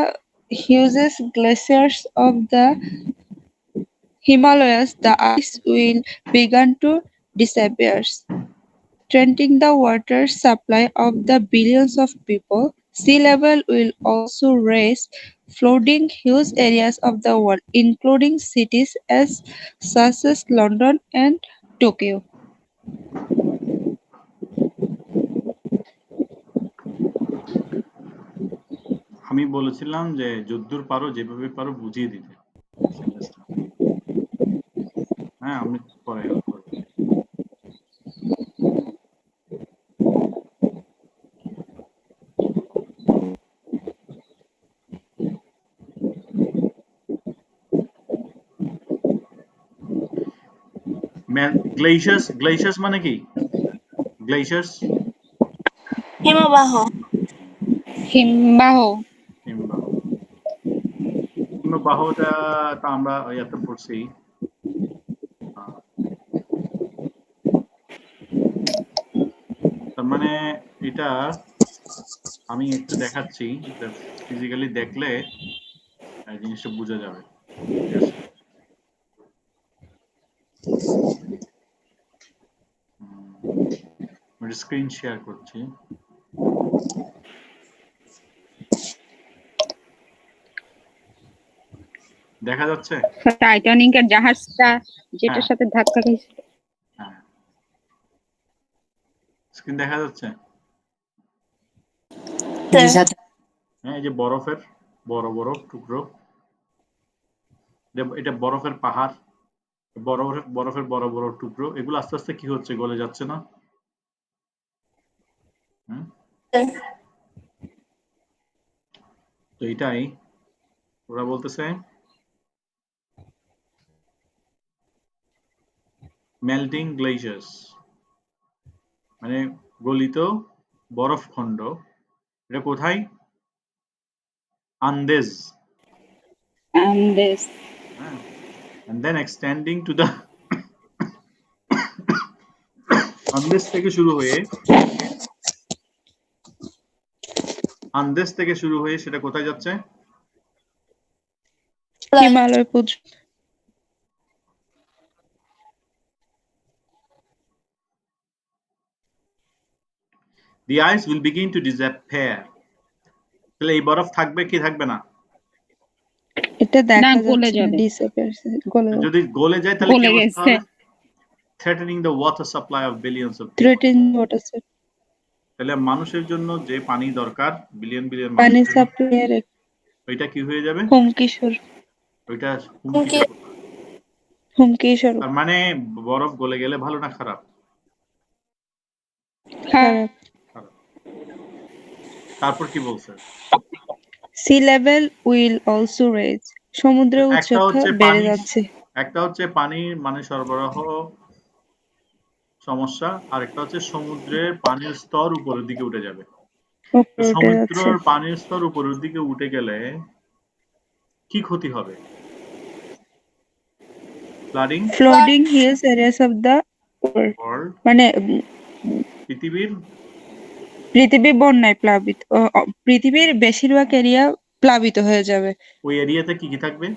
huge glaciers of the Himalayas, the ice will begin to disappear, threatening the water supply of the billions of people. Sea level will also rise, flooding huge areas of the world, including cities such as London and Tokyo. আমি বলেছিলাম যে যদ্দূর পারো যেভাবে পারো বুঝিয়ে দিতে সেন্টেন্সটা। হ্যাঁ, আমি পরে হেল্প করবো। গ্লেশিয়ার্স, গ্লেশিয়ার্স মানে কি? গ্লেশিয়ার্স হিমবাহ। হিমবাহ। হিমবাহ। হিমবাহটা তো আমরা ইয়াতে পড়ছি। তার মানে এটা আমি একটু দেখাচ্ছি, ফিজিক্যালি দেখলে জিনিসটা বোঝা যাবে। ঠিক আছে, আমি স্ক্রিন শেয়ার করছি। দেখা যাচ্ছে? টাইটানিকের জাহাজটা যেটার হ্যাঁ সাথে ধাক্কা খেয়েছিল। হ্যাঁ, স্ক্রিন দেখা যাচ্ছে? জি স্যার। হ্যাঁ, এই যে বরফের বড় বড় টুকরো, এটা বরফের পাহাড়, বরফের বড় বড় টুকরো, এগুলো আস্তে আস্তে কি হচ্ছে, গলে যাচ্ছে না? তো এটাই ওরা বলতেছে মেল্টিং গ্লেশিয়ার্স, মানে গলিত বরফ খণ্ড। এটা কোথায়? আন্দেজ। আন্দেজ। হ্যাঁ, and then extending to the Andes থেকে শুরু হয়ে সেটা কোথায় যাচ্ছে? হিমালয় পর্যন্ত। The ice will begin to disappear. তাহলে এই বরফ থাকবে কি থাকবে না? এটা না, দেখা গলে যাচ্ছে না, যাবে। ডিসঅ্যাপিয়ার, গলে যাবে। যদি গলে যায় তাহলে কি গলে অবস্থা গেছে। হবে? Threatening the water supply of billions of people. Threaten water তাহলে মানুষের জন্য যে পানি দরকার বিলিয়ন বিলিয়ন পানি মানুষের জন্য, সাপ্লাইয়ের ওইটা কি হয়ে যাবে? হুমকি স্বরূপ। ওইটা হুমকিটা কোথায়? হুমকি স্বরূপ। তার মানে বরফ গলে গেলে ভালো না খারাপ? খারাপ। খারাপ। তারপর কি বলছে? Sea level will also raise, সমুদ্রের একটা উচ্চতা হচ্ছে বেড়ে পানি, যাচ্ছে। একটা হচ্ছে পানির মানে সরবরাহ সমস্যা, আর একটা হচ্ছে সমুদ্রের পানির স্তর উপরের দিকে উঠে যাবে। তো উপরে উঠে যাচ্ছে। সমুদ্রের পানির স্তর উপরের দিকে উঠে গেলে কি ক্ষতি হবে? Flooding flooding hills areas of the world, মানে পৃথিবীর পৃথিবী বন্যায় প্লাবিত, পৃথিবীর বেশিরভাগ এরিয়া প্লাবিত হয়ে যাবে। ওই এরিয়াতে কি কি থাকবে?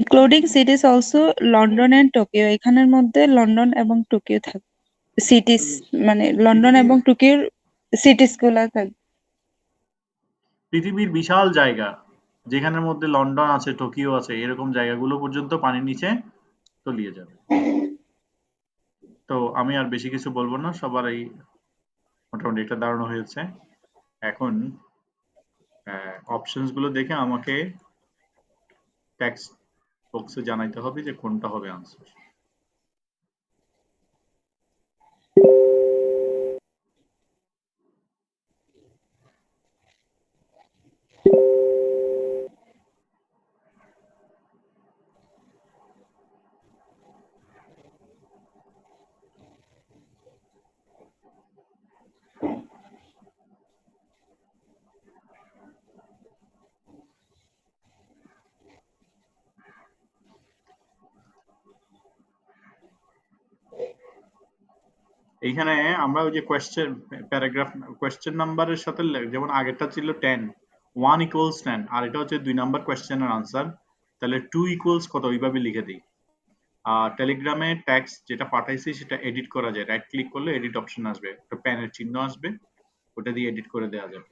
Including cities also London and Tokyo, এখানের মধ্যে লন্ডন এবং টোকিও থাকবে। সিটিজ মানে লন্ডন পৃথিবীর এবং টোকিওর সিটিজ গুলা থাকবে। পৃথিবীর বিশাল জায়গা, যেখানের মধ্যে লন্ডন আছে, টোকিও আছে, এরকম জায়গাগুলো পর্যন্ত পানির নিচে তলিয়ে যাবে। তো আমি আর বেশি কিছু বলবো না, সবারই মোটামুটি একটা ধারণা হয়েছে। এখন অপশনস গুলো দেখে আমাকে টেক্সট বক্সে জানাইতে হবে যে কোনটা হবে আনসার। এইখানে আমরা ওই যে কোয়েশ্চেন প্যারাগ্রাফ কোয়েশ্চেন নাম্বারের সাথে যেমন আগেরটা ছিল 10, 1 ইকুয়ালস 10, আর এটা হচ্ছে 2 নাম্বার কোয়েশ্চেনের আনসার, তাহলে 2 ইকুয়ালস কত ওইভাবে লিখে দিই। আর টেলিগ্রামে টেক্সট যেটা পাঠাইছি সেটা এডিট করা যায়, রাইট ক্লিক করলে এডিট অপশন আসবে, একটা প্যানের চিহ্ন আসবে, ওটা দিয়ে এডিট করে দেওয়া যাবে।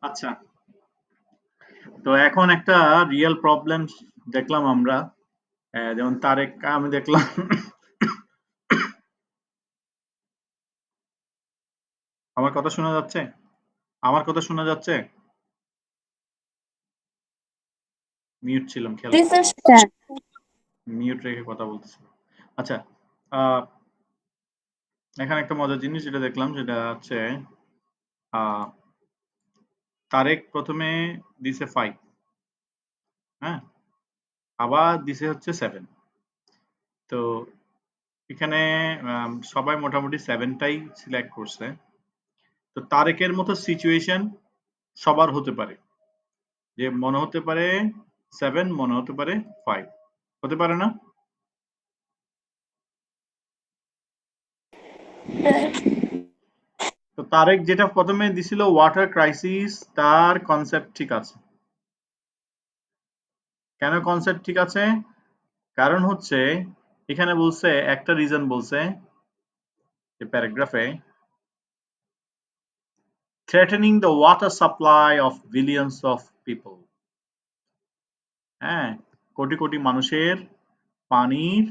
আচ্ছা, তো এখন একটা রিয়েল প্রবলেম দেখলাম আমরা, যেমন তারেক, আমি দেখলাম আমার কথা শোনা যাচ্ছে? আমার কথা শোনা যাচ্ছে? মিউট ছিলাম, খেয়াল করো। মিউট রেখে কথা বলতেছি। আচ্ছা, আহ, এখানে একটা মজার জিনিস যেটা দেখলাম সেটা হচ্ছে আহ, তারেক প্রথমে দিছে 5, হ্যাঁ, আবার দিছে হচ্ছে 7। তো এখানে সবাই মোটামুটি 7টাই সিলেক্ট করছে। তো তারেকের মতো সিচুয়েশন সবার হতে পারে, যে মনে হতে পারে 7, মনে হতে পারে 5, হতে পারে না? তো তারেক যেটা প্রথমে দিছিল ওয়াটার ক্রাইসিস, তার কনসেপ্ট ঠিক আছে। কেন কনসেপ্ট ঠিক আছে? কারণ হচ্ছে এখানে বলছে, একটা রিজন বলছে যে প্যারাগ্রাফে, threatening the water supply of billions of people. হ্যাঁ, কোটি কোটি মানুষের পানির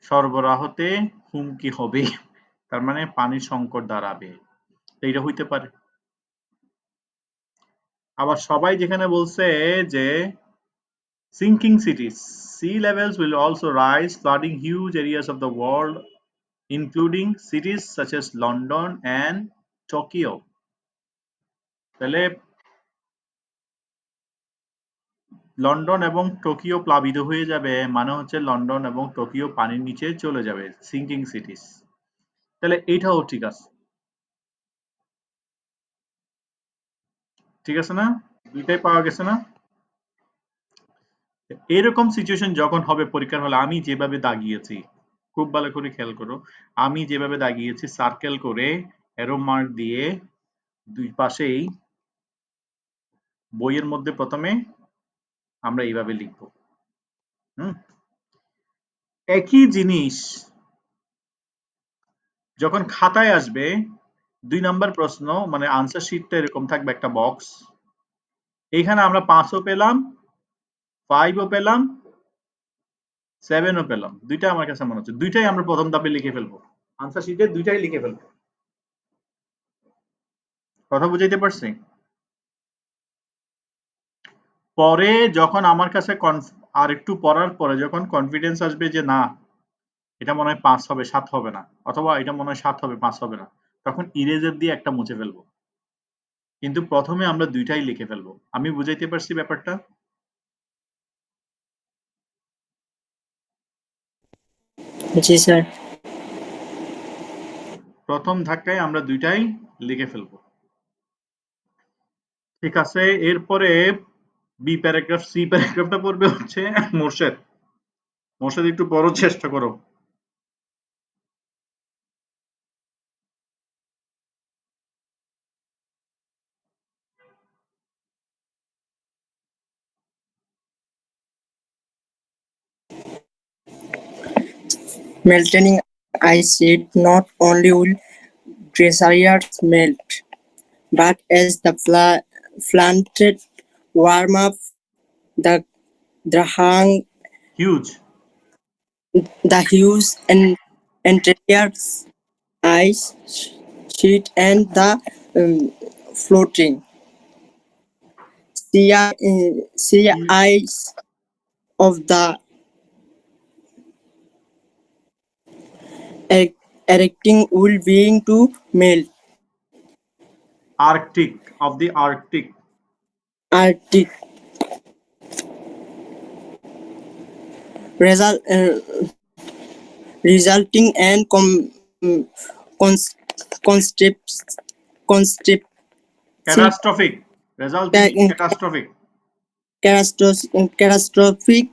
সরবরাহতে হুমকি হবে, তার মানে পানির সংকট দাঁড়াবে, এইটা হইতে পারে। আবার সবাই যেখানে বলছে যে sinking cities, sea levels will also rise, flooding huge areas of the world, including cities such as London and Tokyo. তাহলে লন্ডন এবং টোকিও প্লাবিত হয়ে যাবে, মানে হচ্ছে লন্ডন এবং টোকিও পানির নিচে চলে যাবে, সিঙ্কিং সিটিস। তাহলে এইটাও ঠিক আছে, ঠিক আছে না? দুইটাই পাওয়া গেছে না? এরকম সিচুয়েশন যখন হবে পরীক্ষার হলে, আমি যেভাবে দাগিয়েছি, খুব ভালো করে খেয়াল করো, আমি যেভাবে দাগিয়েছি সার্কেল করে অ্যারো মার্ক দিয়ে দুই পাশেই, বইয়ের মধ্যে প্রথমে আমরা এইভাবে লিখব। একই জিনিস যখন খাতায় আসবে, 2 নাম্বার প্রশ্ন, মানে আনসার শিটটা এরকম থাকবে, একটা বক্স, এখানে আমরা 5ও পেলাম, 5ও পেলাম, 7ও পেলাম, দুইটা আমার কাছে মনে হচ্ছে দুইটাই আমরা প্রথম ধাপে লিখে ফেলবো, আনসার শিটে দুইটাই লিখে ফেলবো। কথা বুঝাইতে পারছি? পরে যখন আমার কাছে আর একটু পড়ার পরে যখন কনফিডেন্স আসবে যে না, এটা মনে হয় 5 হবে, 7 হবে না, অথবা এটা মনে হয় 7 হবে, 5 হবে না, তখন ইরেজার দিয়ে একটা মুছে ফেলবো। কিন্তু প্রথমে আমরা দুইটাই লিখে ফেলবো। আমি বুঝাইতে পারছি ব্যাপারটা? জি স্যার। প্রথম ধাক্কায় আমরা দুইটাই লিখে ফেলবো। ঠিক আছে, এরপরে বি প্যারাগ্রাফ, সি প্যারাগ্রাফটা পড়বে হচ্ছে মোর্শেদ। মোর্শেদ একটু বড় চেষ্টা করো। Melting ice sheet not only will glaciers melt, but as the planet warm up, the the hung huge the huge and entire ice sheet and the floating sea ice of the erecting will begin to melt. Arctic, of the Arctic, Arctic result, resulting in constript catastrophic, resulting in catastrophic, catastrophic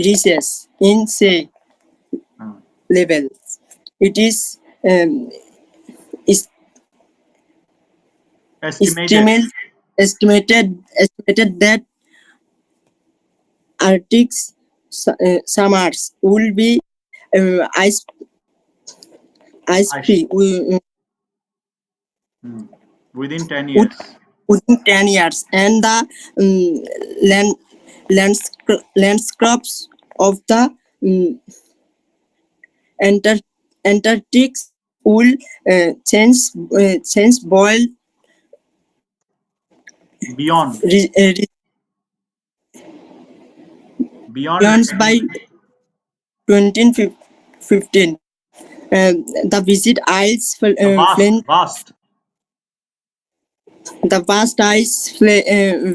recess in sea level. It is estimated, estimated that Arctic summers will be ice free within 10 years. within 10 years, and the land landscapes of the Antarctic will change boil Beyond by 2015. The visit isles the vast ice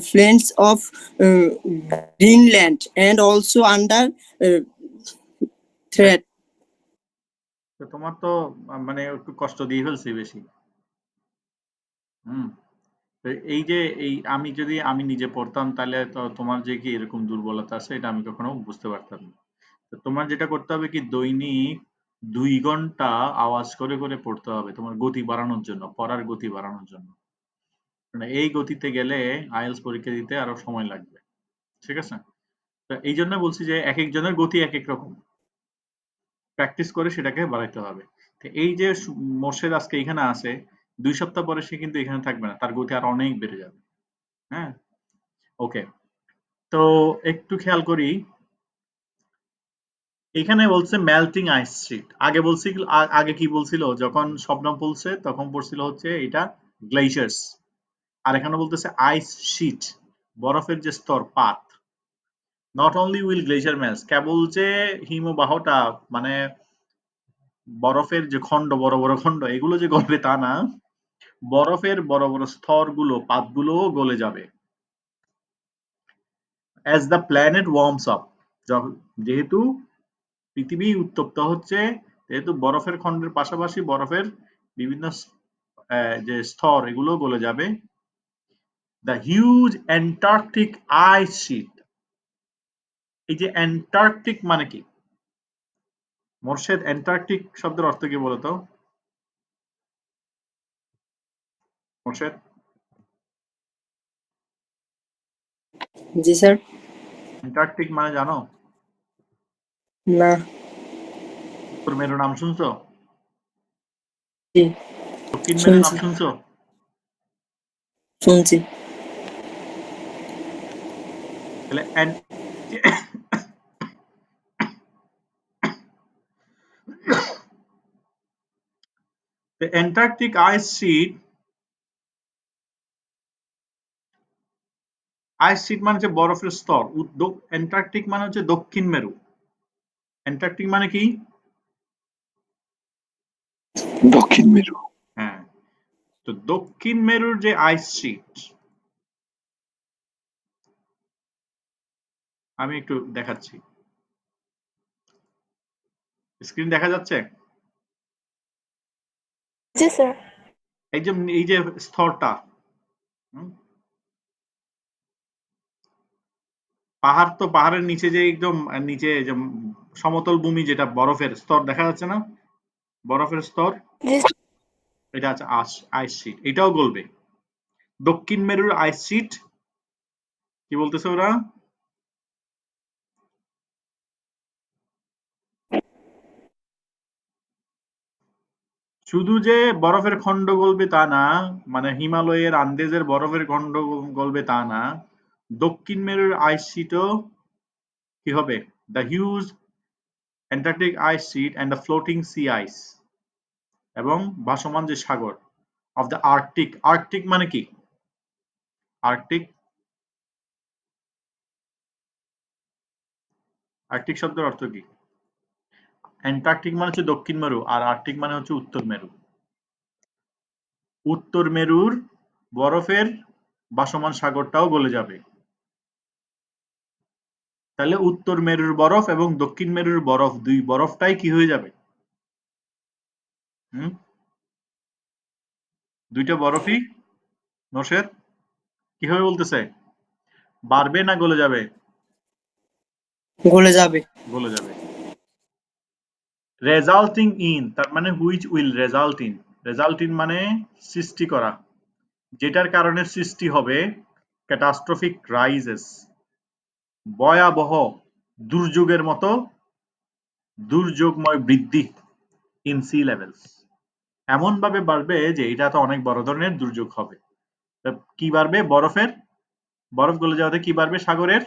plains of Greenland, and also under threat. তো তোমার তো মানে একটু কষ্ট দিয়ে ফেলছি বেশি। তো এই যে আমি যদি আমি নিজে পড়তাম তাহলে তো তোমার যে কি এরকম দুর্বলতা আছে এটা আমি কখনো বুঝতে পারতাম না। তো তোমার যেটা করতে হবে কি দৈনিক 2 ঘন্টা আওয়াজ করে করে পড়তে হবে তোমার গতি বাড়ানোর জন্য, পড়ার গতি বাড়ানোর জন্য। মানে এই গতিতে গেলে আইএলটিএস পরীক্ষা দিতে আরো সময় লাগবে। ঠিক আছে? তো এই জন্য বলছি যে একেকজনের গতি একেক রকম। প্র্যাকটিস করে সেটাকে বাড়াইতে হবে। তো এই যে মোর্শেদ আজকে এখানে আছে, 2 সপ্তাহ পরে সে কিন্তু এখানে থাকবে না। তার গতি আরো অনেক বেড়ে যাবে। হ্যাঁ? ওকে। তো একটু খেয়াল করি। এখানে বলছে মেল্টিং আইস শিট। আগে বলছিল আগে কি বলছিল যখন শবনম বলছে তখন পড়ছিল হচ্ছে এটা গ্লেশিয়ার্স। আর এখানে বলতেছে আইস শিট, বরফের যে স্তর পাত। Not only will glacier melt, কেবল যে হিমবাহটা মানে বরফের যে খন্ড বড় বড় খন্ড এগুলো যে গলবে তা না, বরফের বড় বড় স্তরগুলো পাতগুলোও গলে যাবে। As the planet worms up, যেহেতু পৃথিবী উত্তপ্ত হচ্ছে, যেহেতু বরফের খন্ডের পাশাপাশি বরফের বিভিন্ন যে স্তর এগুলো গলে যাবে। The huge Antarctic ice sheet. এই যে অ্যান্টার্কটিক মানে কি? মোর্শেদ, অ্যান্টার্কটিক শব্দের অর্থ কি বলতো? মোর্শেদ? জি স্যার। অ্যান্টার্কটিক মানে জানো? না। উত্তর মেরু নাম শুনছো? জি দক্ষিণ মেরু নাম শুনছি শুনছো? শুনছি। তাহলে the Antarctic ice sheet মানে হচ্ছে বরফের স্তর। অ্যান্টার্কটিক মানে হচ্ছে দক্ষিণ মেরু। অ্যান্টার্কটিক মানে কি? দক্ষিণ মেরু। হ্যাঁ। তো দক্ষিণ মেরুর যে আইস শিট, আমি একটু দেখাচ্ছি। স্ক্রিন দেখা যাচ্ছে? জি স্যার। এই যে স্তরটা, পাহাড়, তো পাহাড়ের নিচে যে একদম নিচে যে সমতল ভূমি যেটা বরফের স্তর দেখা যাচ্ছে না? বরফের স্তর, জি এটা আছে আইস শিট, এটাও গলবে। দক্ষিণ মেরুর আইস শিট কি বলতেছে ওরা? শুধু যে বরফের খন্ড গলবে তা না, মানে হিমালয়ের আন্দেজের বরফের খন্ড গলবে তা না, দক্ষিণ মেরুর আইস শিটও কি হবে? The huge Antarctic ice sheet and the floating sea ice, এবং ভাসমান যে সাগর অফ দ্য আর্কটিক। আর্কটিক মানে কি? আর্কটিক, আর্কটিক শব্দের অর্থ কি? অ্যান্টার্কটিক মানে হচ্ছে দক্ষিণ মেরু আর আর্কটিক মানে হচ্ছে উত্তর মেরু। উত্তর মেরুর বরফের ভাসমান সাগরটাও গলে যাবে। তাহলে উত্তর মেরুর বরফ এবং দক্ষিণ মেরুর বরফ, দুই বরফটাই কি হয়ে যাবে? দুইটা বরফই নরশেদ কিভাবে বলতেছে? বাড়বে না গলে যাবে? গলে যাবে। গলে যাবে। রেজাল্টিং ইন, তার মানে which will result in. Result in মানে সৃষ্টি করা, যেটার কারণে সৃষ্টি হবে ক্যাটাস্ট্রফিক রাইজেস, ভয়াবহ দুর্যোগের মতো দুর্যোগময় বৃদ্ধি ইন সি লেভেলস। এমন ভাবে বাড়বে যে এটা তো অনেক বড় ধরনের দুর্যোগ হবে। কি বাড়বে? বরফ গলে যাওয়াতে কি বাড়বে? সাগরের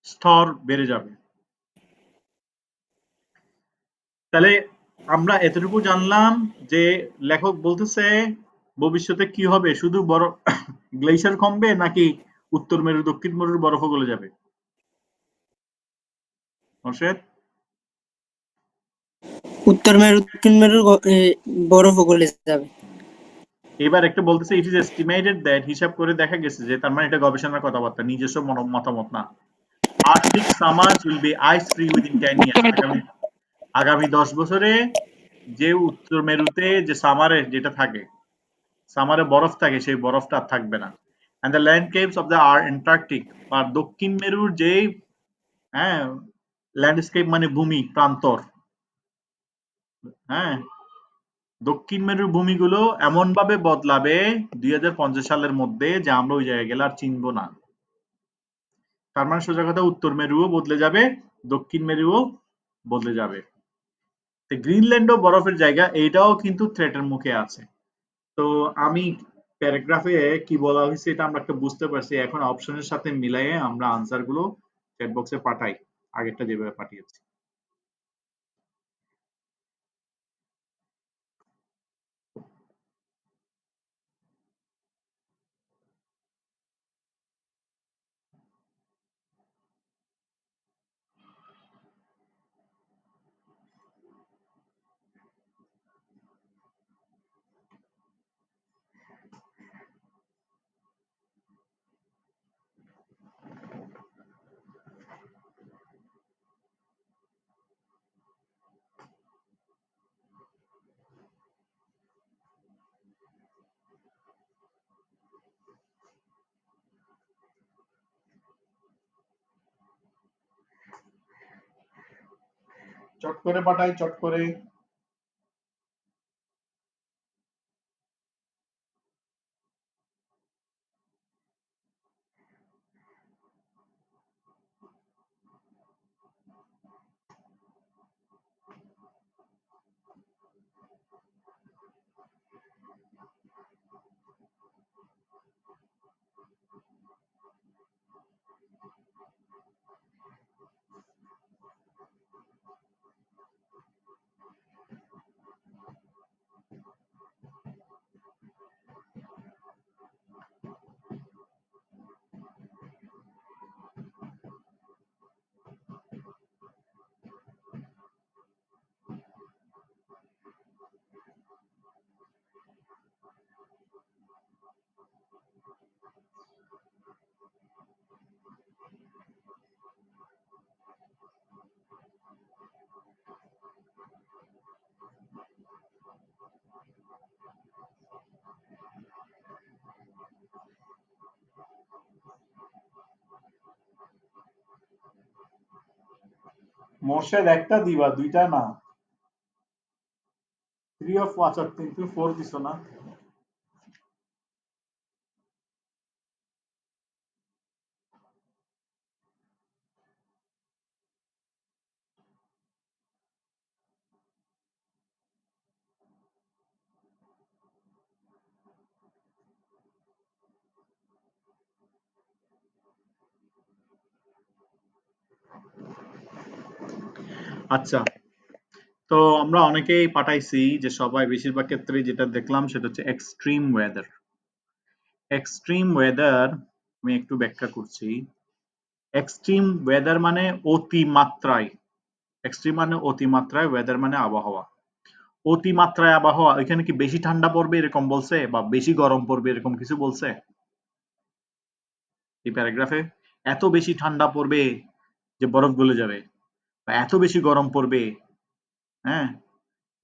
স্তর বেড়ে যাবে। তাহলে আমরা এতটুকু জানলাম যে লেখক বলতেছে ভবিষ্যতে কি হবে, শুধু বরফ গ্লেশিয়ার কমবে নাকি উত্তর মেরু দক্ষিণ মেরুর বরফও গলে যাবে? মোর্শেদ? উত্তর মেরু দক্ষিণ মেরুর বরফ গলে যাবে। এবার একটা বলতেছে ইট ইজ এস্টিমেটেড দ্যাট, হিসাব করে দেখা গেছে যে, তার মানে এটা গবেষণার কথাবার্তা, নিজস্ব মতামত না। Arctic summers will be ice free within 10 years. আগামী 10 বছরে যে উত্তর মেরুতে যে সামারে যেটা থাকে, সামারে বরফ থাকে, সেই বরফটা আর থাকবে না। And the landscapes of the Antarctic আর দক্ষিণ মেরুর যে হ্যাঁ ল্যান্ডস্কেপ মানে ভূমি প্রান্তর, হ্যাঁ দক্ষিণ মেরুর ভূমিগুলো এমন ভাবে বদলাবে 2050 সালের মধ্যে যে আমরা ওই জায়গায় গেলে আর চিনবো না। তার মানে সোজা কথা উত্তর মেরুও বদলে যাবে, দক্ষিণ মেরুও বদলে যাবে। গ্রিনল্যান্ডও বরফের জায়গা, এইটাও কিন্তু থ্রেটের মুখে আছে। তো আমি প্যারাগ্রাফে কি বলা হয়েছে এটা আমরা একটা বুঝতে পারছি। এখন অপশনের সাথে মিলাইয়ে আমরা আনসার গুলো চ্যাট বক্সে পাঠাই, আগেরটা যেভাবে পাঠিয়েছি। চট করে পাঠাই, চট করে। মোর্শেদ একটা দিবা, দুইটা না। 3 of 5 আর 3 তুমি 4 দিছো না। আচ্ছা, তো আমরা অনেকেই পাঠাইছি যে সবাই বেশিরভাগ ক্ষেত্রে যেটা দেখলাম সেটা হচ্ছে এক্সট্রিম ওয়েদার। এক্সট্রিম ওয়েদার আমি একটু ব্যাখ্যা করছি। এক্সট্রিম ওয়েদার মানে অতিমাত্রায়, এক্সট্রিম মানে অতিমাত্রায়, ওয়েদার মানে আবহাওয়া। অতিমাত্রায় আবহাওয়া, এখানে কি বেশি ঠান্ডা পড়বে এরকম বলছে, বা বেশি গরম পড়বে এরকম কিছু বলছে এই প্যারাগ্রাফে? এত বেশি ঠান্ডা পড়বে যে বরফ গলে যাবে, বা এত বেশি গরম পড়বে হ্যাঁ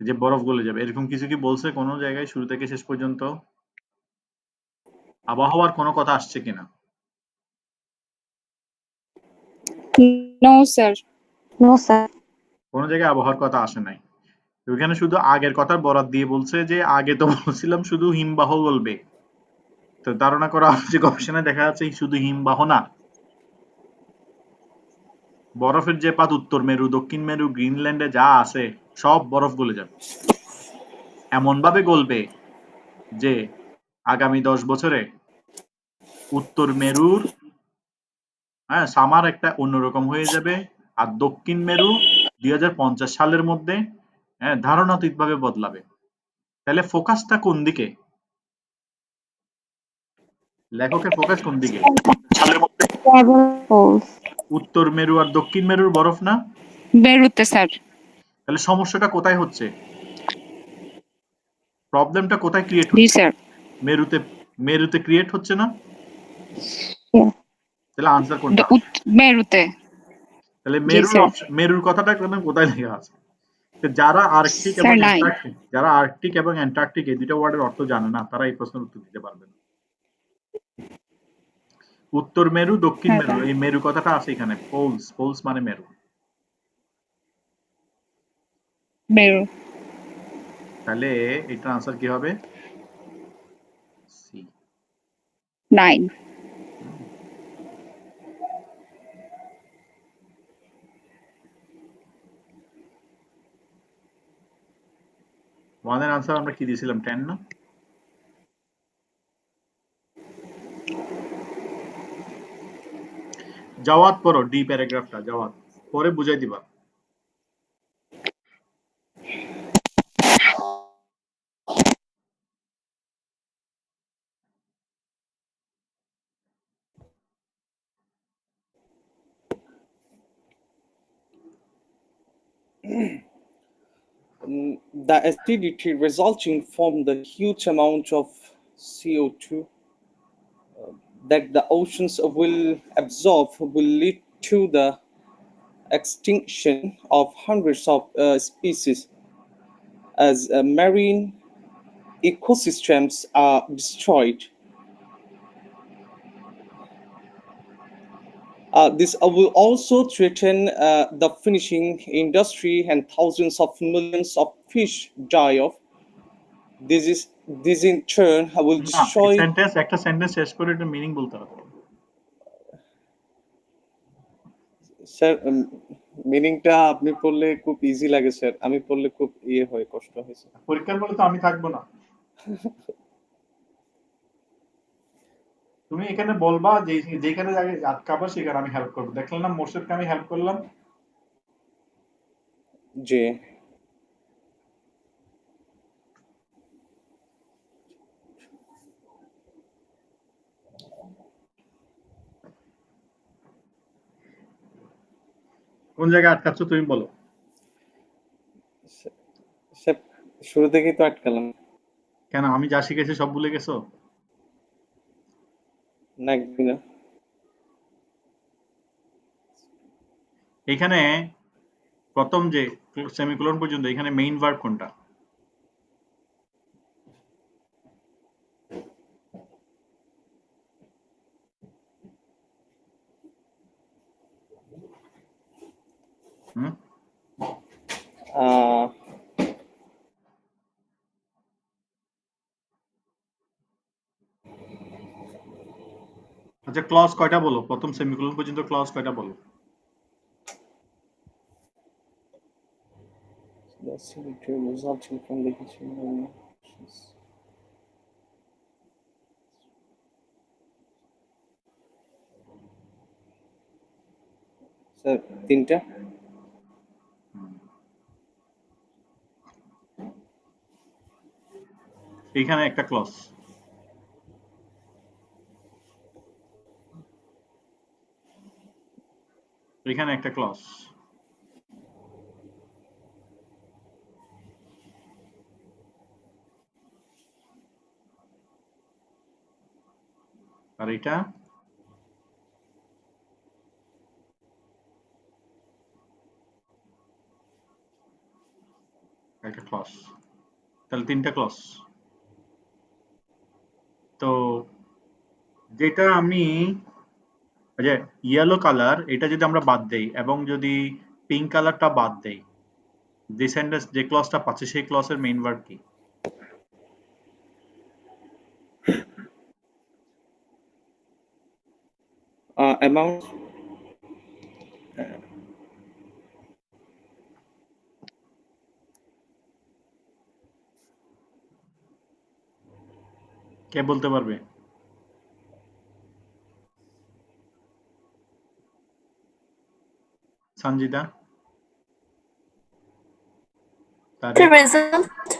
যে বরফ গলে যাবে, এরকম কিছু কি বলছে কোনো জায়গায় শুরু থেকে শেষ পর্যন্ত? আবহাওয়ার কোনো কথা আসছে কিনা? No sir. No sir. কোনো জায়গায় আবহাওয়ার কথা আসে নাই। ওইখানে শুধু আগের কথার বরাত দিয়ে বলছে যে আগে তো বলছিলাম শুধু হিমবাহ গলবে, তো ধারণা করা হচ্ছে, গবেষণায় দেখা যাচ্ছে শুধু হিমবাহ না, বরফের যে পাত উত্তর মেরু, দক্ষিণ মেরু, গ্রিনল্যান্ডে যা আছে সব বরফ গলে যাবে, এমন ভাবে গলবে যে আগামী 10 বছরে উত্তর মেরুর সামার একটা অন্যরকম হয়ে যাবে, আর দক্ষিণ মেরু 2050 সালের মধ্যে ধারণাতীত ভাবে বদলাবে। তাহলে ফোকাসটা কোন দিকে? লেখকের ফোকাস কোন দিকে? উত্তর মেরু আর দক্ষিণ মেরুর বরফ না মেরুতে স্যার। তাহলে সমস্যাটা কোথায় হচ্ছে? প্রবলেমটা কোথায় ক্রিয়েট জি হচ্ছে? স্যার। মেরুতে। মেরুতে ক্রিয়েট হচ্ছে না? তাহলে আনসার কোনটা? মেরুতে। তাহলে জি স্যার। মেরুর কথাটা কোথায় লেখা আছে? তো যারা আর্কটিক এবং স্যার নাই। অ্যান্টার্কটিক এই দুইটা ওয়ার্ডের অর্থ জানে না তারা এই প্রশ্নের উত্তর দিতে পারবে না। উত্তর মেরু, দক্ষিণ হ্যাঁ মেরু, স্যার। এই মেরু কথাটা আছে এখানে। পোলস মানে মেরু। মেরু। তাহলে এটার আনসার কি হবে? সি। 9। ওয়ানের আনসার আমরা কি দিয়েছিলাম? 10 না? জাওয়াত পড়ো ডি প্যারাগ্রাফটা, জাওয়াত পরে বুঝাই দিবা। The acidity resulting from the huge amount of CO2 that the oceans will absorb will lead to the extinction of hundreds of species as marine ecosystems are destroyed. This will also threaten the fishing industry, and thousands of millions of fish die off. This in turn will না, destroy. একটা সেন্টেন্স শেষ করে এটা মিনিং বলতে হবে। স্যার মিনিংটা আপনি পড়লে খুব ইজি লাগে স্যার, আমি পড়লে খুব হয়, কষ্ট হয়েছে। পরীক্ষার বলে তো আমি থাকবো না। তুমি এখানে বলবা যে যেখানে আটকাবা সেখানে আমি হেল্প করবো। দেখলে না মোর্শেদকে আমি হেল্প করলাম। জি। কোন জায়গায় আটকাচ্ছ তুমি বলো। স্যার শুরু থেকেই তো আটকালাম। কেন আমি যা শিখেছি সব ভুলে গেছো? না, একদমই না। এখানে প্রথম যে সেমিকোলন পর্যন্ত এখানে মেইন ভার্ব কোনটা? হুম? আচ্ছা ক্লজ কয়টা বলো, প্রথম সেমিকোলন পর্যন্ত ক্লজ কয়টা বলো। The acidity resulting from the heating of the oceans. Sir তিনটা। এখানে একটা ক্লজ, এখানে একটা ক্লজ, আর এটা একটা ক্লজ। তাহলে তিনটা ক্লজ। তো যেটা আমি যে ইয়েলো কালার এটা যদি আমরা বাদ দেই এবং যদি পিঙ্ক কালারটা বাদ দেই, ডিসেন্ডেন্টস যে ক্লজটা পাচ্ছে সেই ক্লজের মেইন ভার্ব কি? অ্যামাউন্ট। কে বলতে পারবে? সঞ্জিদা? তারিক? রেজাল্ট।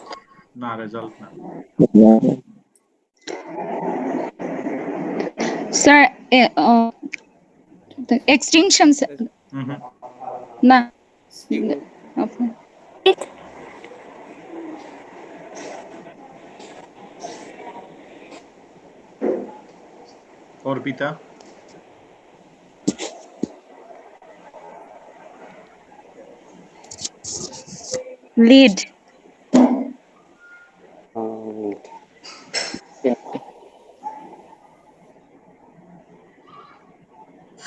না, রেজাল্ট না। স্যার এক্সটিংশন না। অর্পিতা? লিড।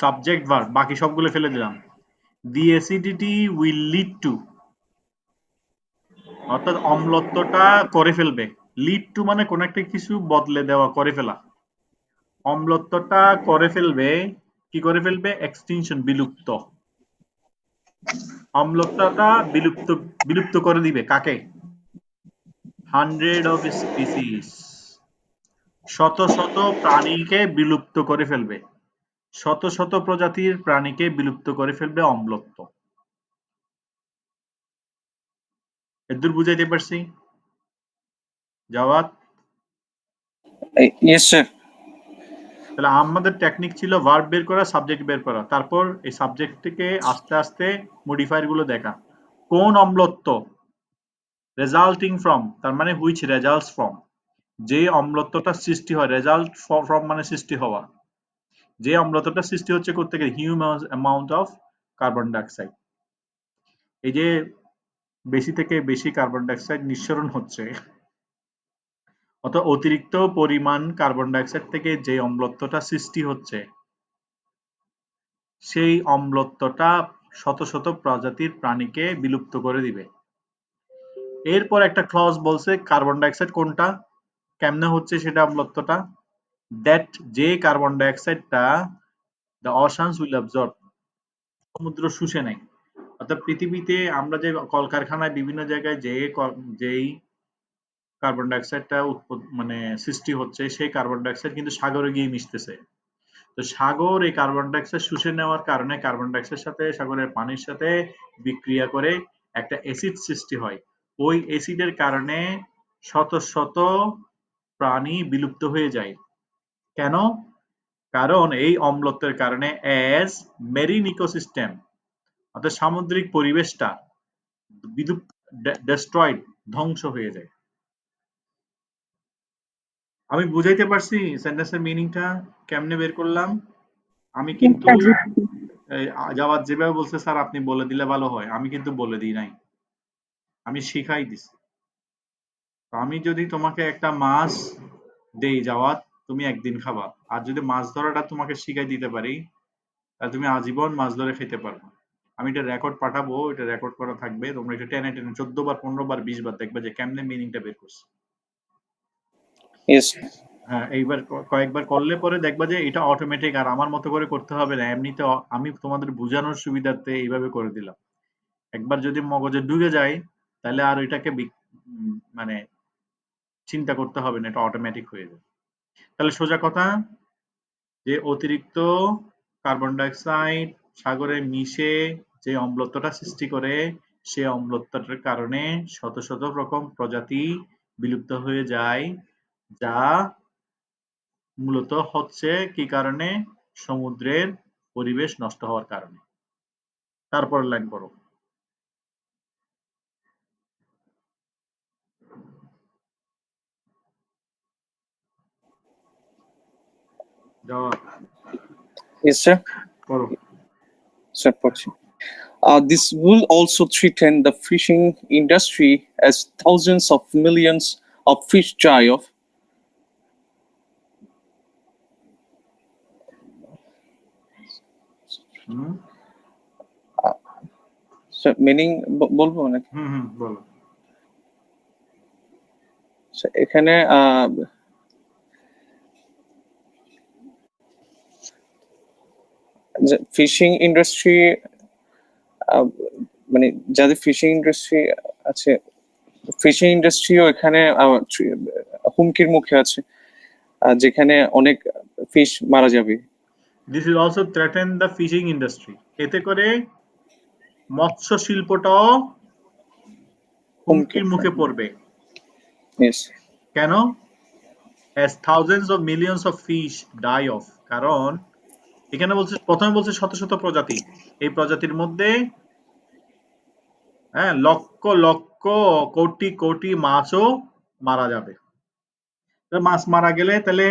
সাবজেক্ট ভার্ব বাকি সবগুলো ফেলে দিলাম। দি অ্যাসিডিটি উইল লিড টু, অর্থাৎ অম্লত্বটা করে ফেলবে। লিড টু মানে কোন একটা কিছু বদলে দেওয়া, করে ফেলা। অম্লত্বটা করে ফেলবে, কি করে ফেলবে? এক্সটিংশন, বিলুপ্ত। অম্লত্বটা বিলুপ্ত করে দিবে কাকে? 100 of species, শত শত প্রাণীকে বিলুপ্ত করে ফেলবে। শত শত প্রজাতির প্রাণীকে বিলুপ্ত করে ফেলবে অম্লত্ব। এদূর বুঝাইতে পারছি? জবাব? Yes, sir. তাহলে আমাদের টেকনিক ছিল ভার্ব বের করা, সাবজেক্ট বের করা, তারপর এই সাবজেক্ট থেকে আস্তে আস্তে মডিফায়ার গুলো দেখা। কোন অম্লত্ব? রেজাল্টিং ফ্রম, তার মানে হুইচ রেজাল্টস ফ্রম, যে অম্লত্বটা সৃষ্টি হয়। রেজাল্ট ফ্রম মানে সৃষ্টি হওয়া। যে অম্লত্বটা সৃষ্টি হচ্ছে কোত্থেকে? Huge amount of carbon dioxide. এই যে বেশি থেকে বেশি কার্বন ডাইঅক্সাইড নিঃসরণ হচ্ছে, অর্থাৎ অতিরিক্ত পরিমাণ কার্বন ডাইঅক্সাইড থেকে যে অম্লত্বটা সৃষ্টি হচ্ছে, সেই অম্লত্বটা শত শত প্রজাতির প্রাণীকে বিলুপ্ত করে দিবে। এরপর একটা ক্লজ বলছে কার্বন ডাইঅক্সাইড কোনটা, কেমনে হচ্ছে সেটা অম্লত্বটা। দ্যাট, যে কার্বন ডাইঅক্সাইডটা দ্য ওশানস উইল অ্যাবজর্ব, সমুদ্র শুষে নেয়। অর্থাৎ পৃথিবীতে আমরা যে কলকারখানায় বিভিন্ন জায়গায় যেই কার্বন ডাইঅক্সাইডটা মানে সৃষ্টি হচ্ছে, সেই কার্বন ডাইঅক্সাইড কিন্তু সাগরে গিয়ে মিশতেছে। তো সাগর এই কার্বন ডাইঅক্সাইড শুষে নেওয়ার কারণে কার্বন ডাইঅক্সাইডের সাথে সাগরের পানির সাথে বিক্রিয়া করে একটা অ্যাসিড সৃষ্টি হয়। ওই অ্যাসিডের কারণে শত শত প্রাণী বিলুপ্ত হয়ে যায়। কেন? কারণ এই অম্লত্বের কারণে অ্যাজ মেরিন ইকোসিস্টেম, অর্থাৎ সামুদ্রিক পরিবেশটা ডেস্ট্রয়েড, ধ্বংস হয়ে যায়। আমি বুঝাইতে পারছি সেন্টেন্সের মিনিংটা কেমনে বের করলাম? আমি কিন্তু জাওয়াদ যেভাবে বলছে স্যার আপনি বলে দিলে ভালো হয়, আমি কিন্তু বলে দিই নাই, আমি শিখাই দিছি। আমি যদি তোমাকে একটা মাছ দেই জাওয়াদ, তুমি একদিন খাবা, আর যদি মাছ ধরাটা তোমাকে শিখাই দিতে পারি, তাহলে তুমি আজীবন মাছ ধরে খেতে পারবে। আমি এটা রেকর্ড পাঠাবো, এটা রেকর্ড করা থাকবে, তোমরা এটা টেনে টেনে 14 বার 15 বার 20 বার দেখবে যে কেমনে মিনিংটা বের করছে। Yes. হ্যাঁ, এইবার কয়েকবার করলে পরে দেখবা যে এটা অটোমেটিক, আর আমার মতো করে করতে হবে না। এমনিতে আমি তোমাদের বোঝানোর সুবিধার্থে এইভাবে করে দিলাম। একবার যদি মগজে ঢুকে যায় তাহলে আর ওইটাকে মানে চিন্তা করতে হবে না, এটা অটোমেটিক হয়ে যাবে। তাহলে সোজা কথা যে অতিরিক্ত কার্বন ডাইঅক্সাইড সাগরে মিশে যে অম্লত্বটা সৃষ্টি করে, সে অম্লত্বটার কারণে শত শত রকম প্রজাতি বিলুপ্ত হয়ে যায়, যা মূলত হচ্ছে কি কারণে? সমুদ্রের পরিবেশ নষ্ট হওয়ার কারণে। তারপর লাইন পড়ো। জবাব Yes, sir. পড়ো। Sir, this will also threaten the fishing industry as thousands of millions of fish die off. Sir, meaning বলবো নাকি? বলো। এখানে ফিশিং ইন্ডাস্ট্রি, মানে যাদের ফিশিং ইন্ডাস্ট্রি আছে, ফিশিং ইন্ডাস্ট্রিও এখানে হুমকির মুখে আছে, যেখানে অনেক ফিশ মারা যাবে। This will also threaten the fishing industry. এতে করে মৎস্য শিল্পটাও হুমকির মুখে পড়বে। Yes. কেন? As thousands of millions of fish die off, কারণ এখানে বলছে, প্রথমে বলছে শত শত প্রজাতি, এই প্রজাতির মধ্যে লক্ষ লক্ষ কোটি কোটি মাছও মারা যাবে। মাছ মারা গেলে তাহলে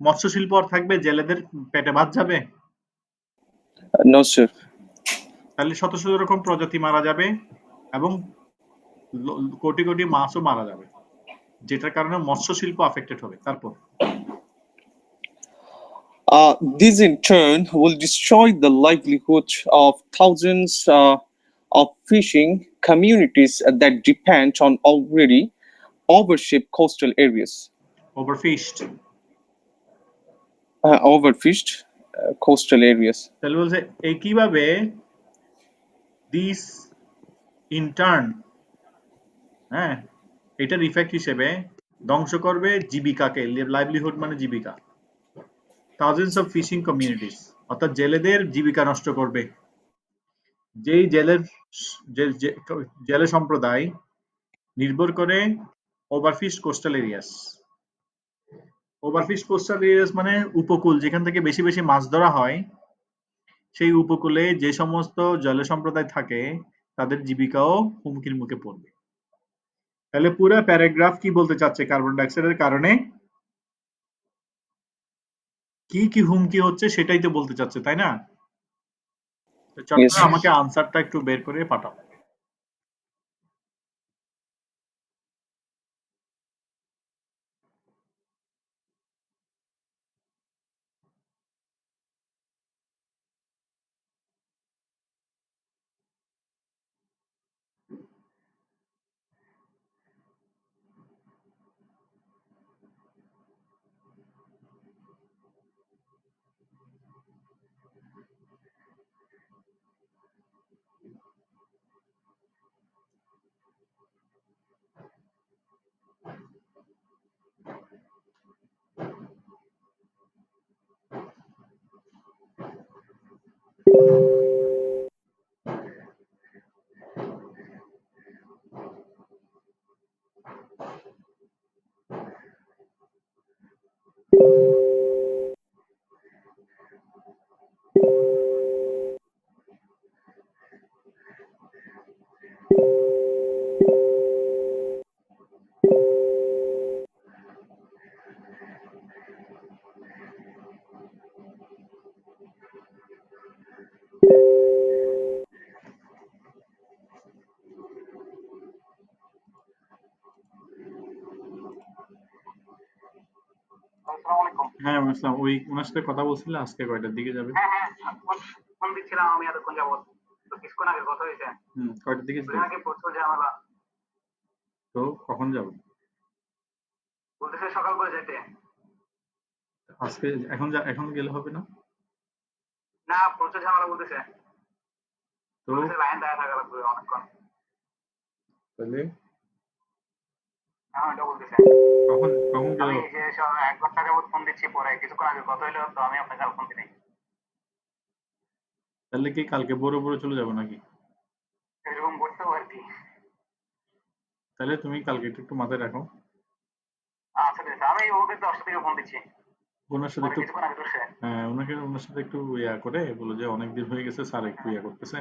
মৎস্য শিল্প আর থাকবে? জেলেদের পেটে ভাত যাবে? No, sir. তাহলে শত শত রকম প্রজাতি মারা যাবে এবং কোটি কোটি মাছও মারা যাবে, যেটার কারণে মৎস্য শিল্প আফেক্টেড হবে। তারপর This in turn will destroy the livelihood of thousands of fishing communities that depend on already overshipped coastal areas. ওভারফিশড, Overfished coastal areas. তাহলে বলছে একইভাবে দিস ইন টার্ন, হ্যাঁ, এটার ইফেক্ট হিসেবে ধ্বংস করবে জীবিকাকে, লাইভলিহুড মানে জীবিকা, থাউজেন্ডস অফ ফিশিং কমিউনিটিস, অর্থাৎ জেলেদের জীবিকা নষ্ট করবে। যেই জেলে সম্প্রদায় নির্ভর করে ওভারফিশ কোস্টাল এরিয়াস। ওভারফিশ কোস্টাল এরিয়াস মানে উপকূল, যেখান থেকে বেশি বেশি মাছ ধরা হয়, সেই উপকূলে যে সমস্ত জেলে সম্প্রদায় থাকে তাদের জীবিকাও হুমকির মুখে পড়বে। তাহলে পুরো প্যারাগ্রাফ কি বলতে চাচ্ছে? কার্বন ডাইঅক্সাইডের কারণে কি কি হুমকি হচ্ছে সেটাই তো বলতে চাচ্ছে, তাই না? তো চট Yes. করে আমাকে আনসারটা একটু বের করে পাঠাও। হ্যাঁ আসসালাম, ওই ওনার সাথে কথা বলছিলে আজকে কয়টার দিকে যাবে? ফোন দিচ্ছিলাম আমি এতক্ষণ যাবত, তো কিছুক্ষণ আগে কথা হয়েছে। কয়টার দিকে যাবে? আগে প্রচুর ঝামেলা, তো কখন যাবে? বলতেছে সকাল করে যেতে। আজকে এখন গেলে হবে না? না, প্রচুর ঝামেলা বলতেছে, তো লাইন দাঁড়া থাকা লাগবে অনেকক্ষণ। তাহলে হ্যাঁ, এটা বলতেছে। কখন গেলে? আমি যে 1 ঘন্টা যাবত ফোন দিচ্ছি, পরে কিছুক্ষণ আগে কথা হইলো, তো আমি আপনাকে আর ফোন দিই নাই। তাহলে কি কালকে বড় চলে যাবো নাকি? এরকম করতেও আর কি। তাহলে তুমি কালকে একটু মাথায় রাখো। আচ্ছা ঠিক আছে, আমি ওকে 10টা থেকে ফোন দিচ্ছি, ওনার সাথে একটু কিছুক্ষণ আগে ধরছে। হ্যাঁ, ওনার সাথে একটু ইয়া করে বলো যে অনেকদিন হয়ে গেছে, স্যার একটু ইয়া করতেছে।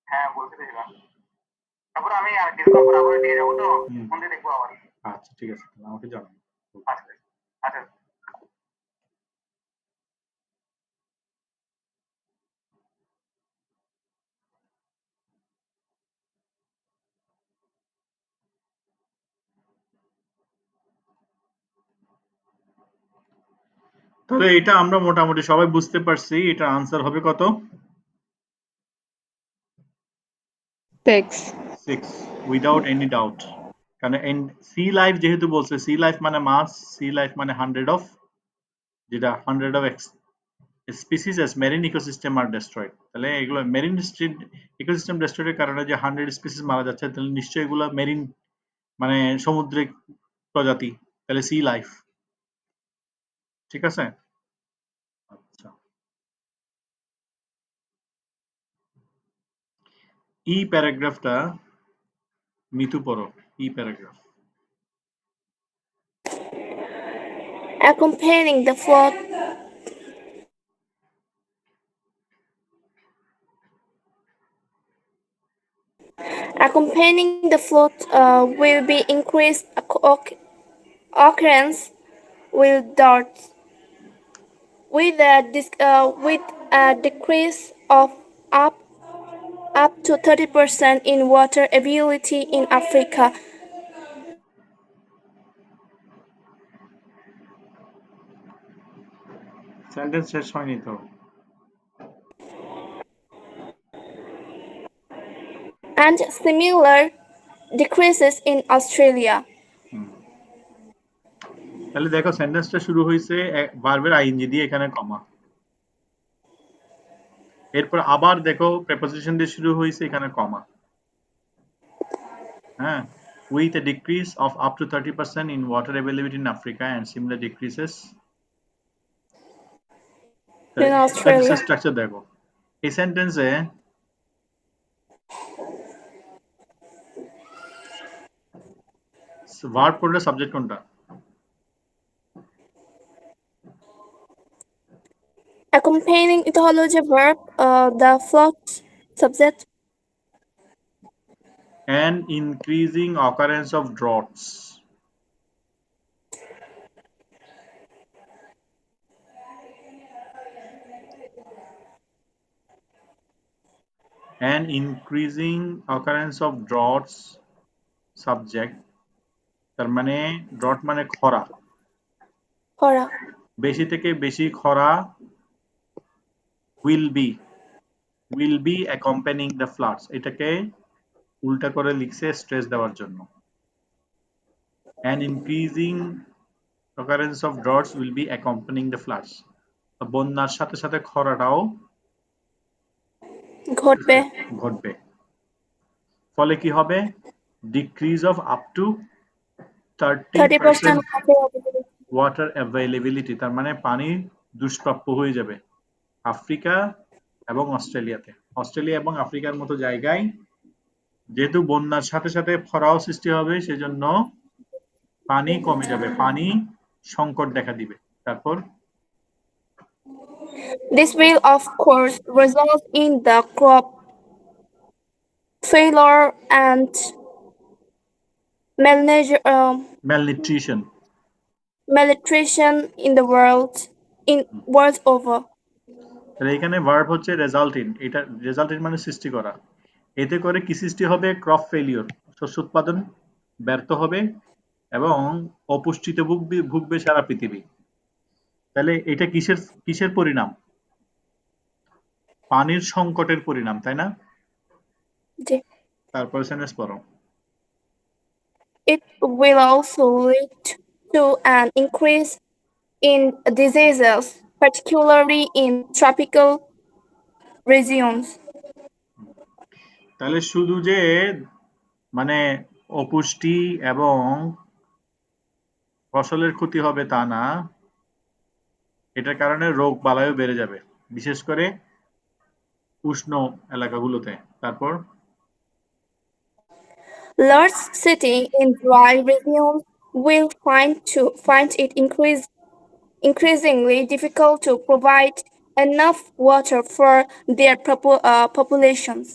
হ্যাঁ, বলতে দিলাম। তারপর আমি আর কিছুক্ষণ পর আবার দিয়ে যাবো, তো ফোন দিয়ে দেখবো আবার। আচ্ছা ঠিক আছে, তাহলে আমাকে জানাও। আচ্ছা আচ্ছা। তাহলে এটা আমরা মোটামুটি সবাই বুঝতে পারছি, এটা আনসার হবে কত? 6 উইদাউট এনি ডাউট। কারণ সি লাইফ যেহেতু বলছে, সি লাইফ মানে মাছ, সি লাইফ মানে 100 অফ, যেটা 100 of species as marine ecosystem are destroyed। তাহলে এগুলো মেরিন ইকোসিস্টেম ডেস্ট্রয়ের কারণে যে 100 স্পিসিস মারা যাচ্ছে, তাহলে নিশ্চয়ই এগুলো মেরিন মানে সামুদ্রিক প্রজাতি, তাহলে সি লাইফ। ঠিক আছে? আচ্ছা, ই প্যারাগ্রাফটা মিতু পড়ো, ই paragraph. Accompanying the float will be increased occurrence with darts with a decrease of up up to 30% in water availability in Africa. Sentence শেষ হয়নি তো। And similar decreases in Australia. তাহলে দেখো সেন্টেন্সটা শুরু হয়েছে ভার্বের আইএনজি দিয়ে, এখানে কমা। এরপর আবার দেখো প্রেপোজিশন দিয়ে শুরু হয়েছে, এখানে কমা। হ্যাঁ, with a decrease of up to 30% in water availability in Africa and similar decreases In Australia. Structure দেখো এই সেন্টেন্সে ভার্ব পড়লে সাবজেক্ট কোনটা? Accompanying it হলো যে verb, the float subject. An increasing occurrence of droughts. An increasing occurrence of droughts subject, তার মানে ড্রট মানে খরা, খরা, বেশি থেকে বেশি খরা will be accompanying the floods, এটাকে উল্টা করে লিখছে স্ট্রেস দেওয়ার জন্য। An increasing occurrence of droughts will be accompanying the floods, বন্যার সাথে সাথে খরাটাও ঘটবে। ফলে কি হবে? Decrease of up to 30% water availability, তার মানে পানি দুষ্প্রাপ্য হয়ে যাবে আফ্রিকা এবং অস্ট্রেলিয়াতে। অস্ট্রেলিয়া এবং আফ্রিকার মতো জায়গায় যেহেতু বন্যার সাথে সাথে খরাও সৃষ্টি হবে, সেজন্য পানি কমে যাবে, পানি সংকট দেখা দিবে। তারপর This will of course result in the crop failure and malnutrition in the world over. তাহলে এখানে ভার্ব হচ্ছে রেজাল্ট ইন, এটা রেজাল্ট ইন মানে সৃষ্টি করা। এতে করে কি সৃষ্টি হবে? ক্রপ ফেলিওর, শস্য উৎপাদন ব্যর্থ হবে এবং অপুষ্টিতে ভুগবে সারা পৃথিবী। তাহলে এটা কিসের পরিণাম? পানির সংকটের পরিণাম, তাই না? জি। তারপর সেন্টেন্স পড়ো। It will also lead to an increase in diseases, particularly in tropical regions. তাহলে শুধু যে মানে অপুষ্টি এবং ফসলের ক্ষতি হবে তা না, এটার কারণে রোগ বালাইও বেড়ে যাবে, বিশেষ করে উষ্ণ এলাকাগুলোতে। তারপর Large cities in dry regions will find it increasingly difficult to provide enough water for their populations.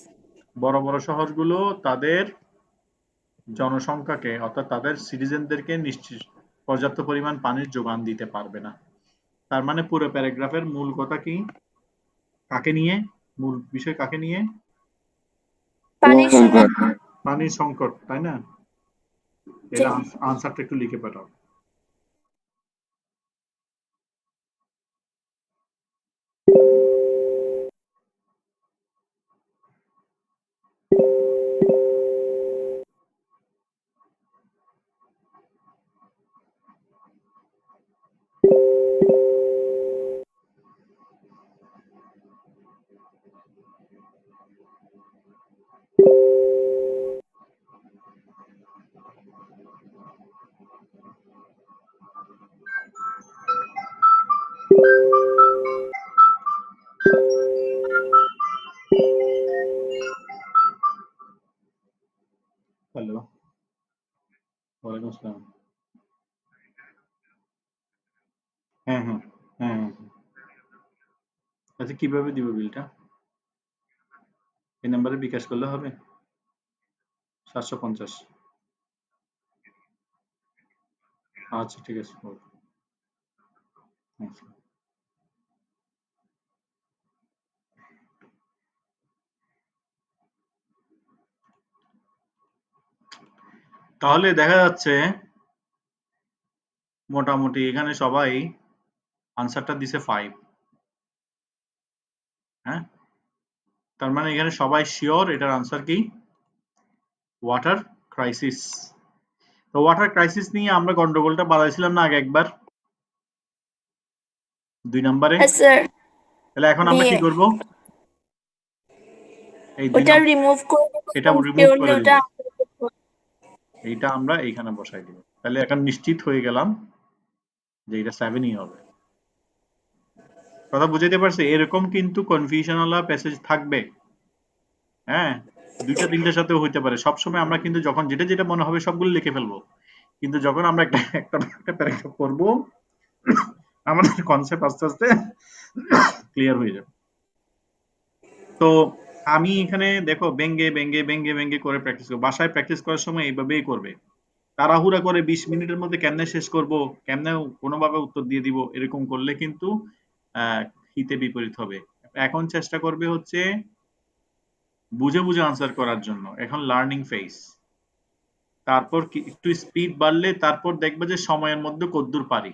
বড় বড় শহরগুলো তাদের জনসংখ্যাকে অর্থাৎ তাদের সিটিজেনদেরকে পর্যাপ্ত পরিমাণ পানির যোগান দিতে পারবে না। তার মানে পুরো প্যারাগ্রাফের মূল কথা কি? কাকে নিয়ে? মূল বিষয় কাকে নিয়ে? পানির সংকট, তাই না? এর আনসারটা একটু লিখে পাঠাও। হ্যালো, ওয়ালাইকুম আসসালাম। হ্যাঁ হ্যাঁ হ্যাঁ হ্যাঁ। আচ্ছা, কিভাবে দিব বিলটা? এই নাম্বারে বিকাশ করলে হবে? 750। আচ্ছা ঠিক আছে। আচ্ছা। তাহলে দেখা যাচ্ছে মোটামুটি এখানে সবাই আনসারটা দিছে 5। হ্যাঁ, তার মানে এখানে সবাই শিওর এটার আনসার কি ওয়াটার ক্রাইসিস। তো ওয়াটার ক্রাইসিস নিয়ে আমরা গন্ডগোলটা বাড়াইছিলাম না আগে একবার 2 নম্বরে। Yes, sir. তাহলে এখন আমরা কি করব? এই 2 ওটা নম্বর রিমুভ করে দেব, এটা রিমুভ purely করে ওটা দিব, এইটা আমরা এইখানে বসাই দিব। তাহলে এখন নিশ্চিত হয়ে গেলাম যে এটা 7ই হবে। কথা বুঝাইতে পারছি? এরকম কিন্তু কনফিউশন ওয়ালা প্যাসেজ থাকবে। হ্যাঁ, 2টা 3টার সাথেও হইতে পারে। সবসময় আমরা কিন্তু যখন যেটা যেটা মনে হবে সবগুলো লিখে ফেলবো, কিন্তু যখন আমরা একটা প্যারাগ্রাফ পড়বো আমাদের কনসেপ্ট আস্তে আস্তে ক্লিয়ার হয়ে যাবে। তো আমি এখানে দেখো ব্যঙ্গে করে প্র্যাকটিস করবো। বাসায় প্র্যাকটিস করার সময় এইভাবেই করবে। তাড়াহুড়া করে 20 মিনিটের মধ্যে কেমনে শেষ করব, কেমনে কোনোভাবে উত্তর দিয়ে দিব, এরকম করলে কিন্তু হিতে বিপরীত হবে। এখন চেষ্টা করবে হচ্ছে বুঝে বুঝে আনসার করার জন্য। এখন লার্নিং ফেজ। তারপর একটু স্পিড বাড়লে তারপর দেখবে যে সময়ের মধ্যে কতদূর পারি।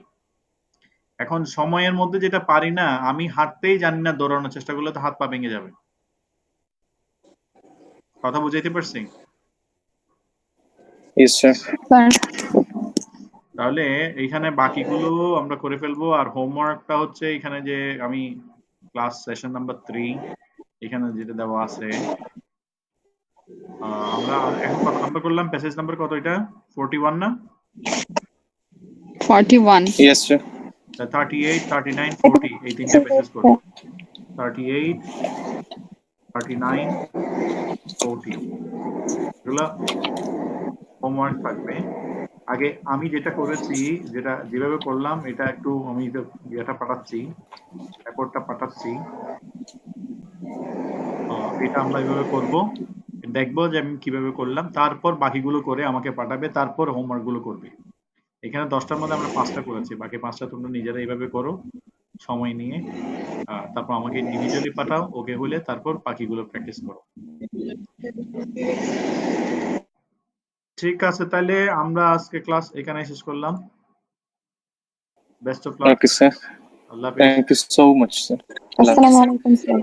এখন সময়ের মধ্যে যেটা পারি না, আমি হাঁটতেই জানি না, দৌড়ানোর চেষ্টা করলে তো হাত পা ভেঙে যাবে। কথা বুঝাইতে পারছি? Yes, sir. তাহলে এইখানে বাকিগুলো আমরা করে ফেলবো। আর হোমওয়ার্কটা হচ্ছে এখানে যে আমি ক্লাস সেশন নাম্বার 3 এখানে যেটা দেওয়া আছে, আমরা এখন কত নাম্বার করলাম? প্যাসেজ নাম্বার কত এটা? 41 না? 41 Yes, sir. 38, 39, 40 এই তিনটা প্যাসেজ করব। 38, 39, 40 এগুলা হোমওয়ার্ক থাকবে। আগে আমি যেটা করেছি, যেটা যেভাবে করলাম, এটা একটু আমি ইয়েটা পাঠাচ্ছি, রেকর্ডটা পাঠাচ্ছি। এটা আমরা এইভাবে করব, দেখবো যে আমি কিভাবে করলাম, তারপর বাকিগুলো করে আমাকে পাঠাবে, তারপর হোমওয়ার্ক গুলো করবে। এখানে 10টার মধ্যে আমরা 5টা করেছি, বাকি 5টা তোমরা নিজেরা এইভাবে করো সময় নিয়ে। তারপর আমাকে ইন্ডিভিজুয়ালি পাঠাও, ওকে হলে তারপর বাকিগুলো প্র্যাকটিস করো। ঠিক আছে, তাহলে আমরা আজকে ক্লাস এখানে শেষ করলাম। Best of luck. Okay, sir. আল্লাহ হাফেজ। Thank you so much, sir. আসসালামু আলাইকুম স্যার।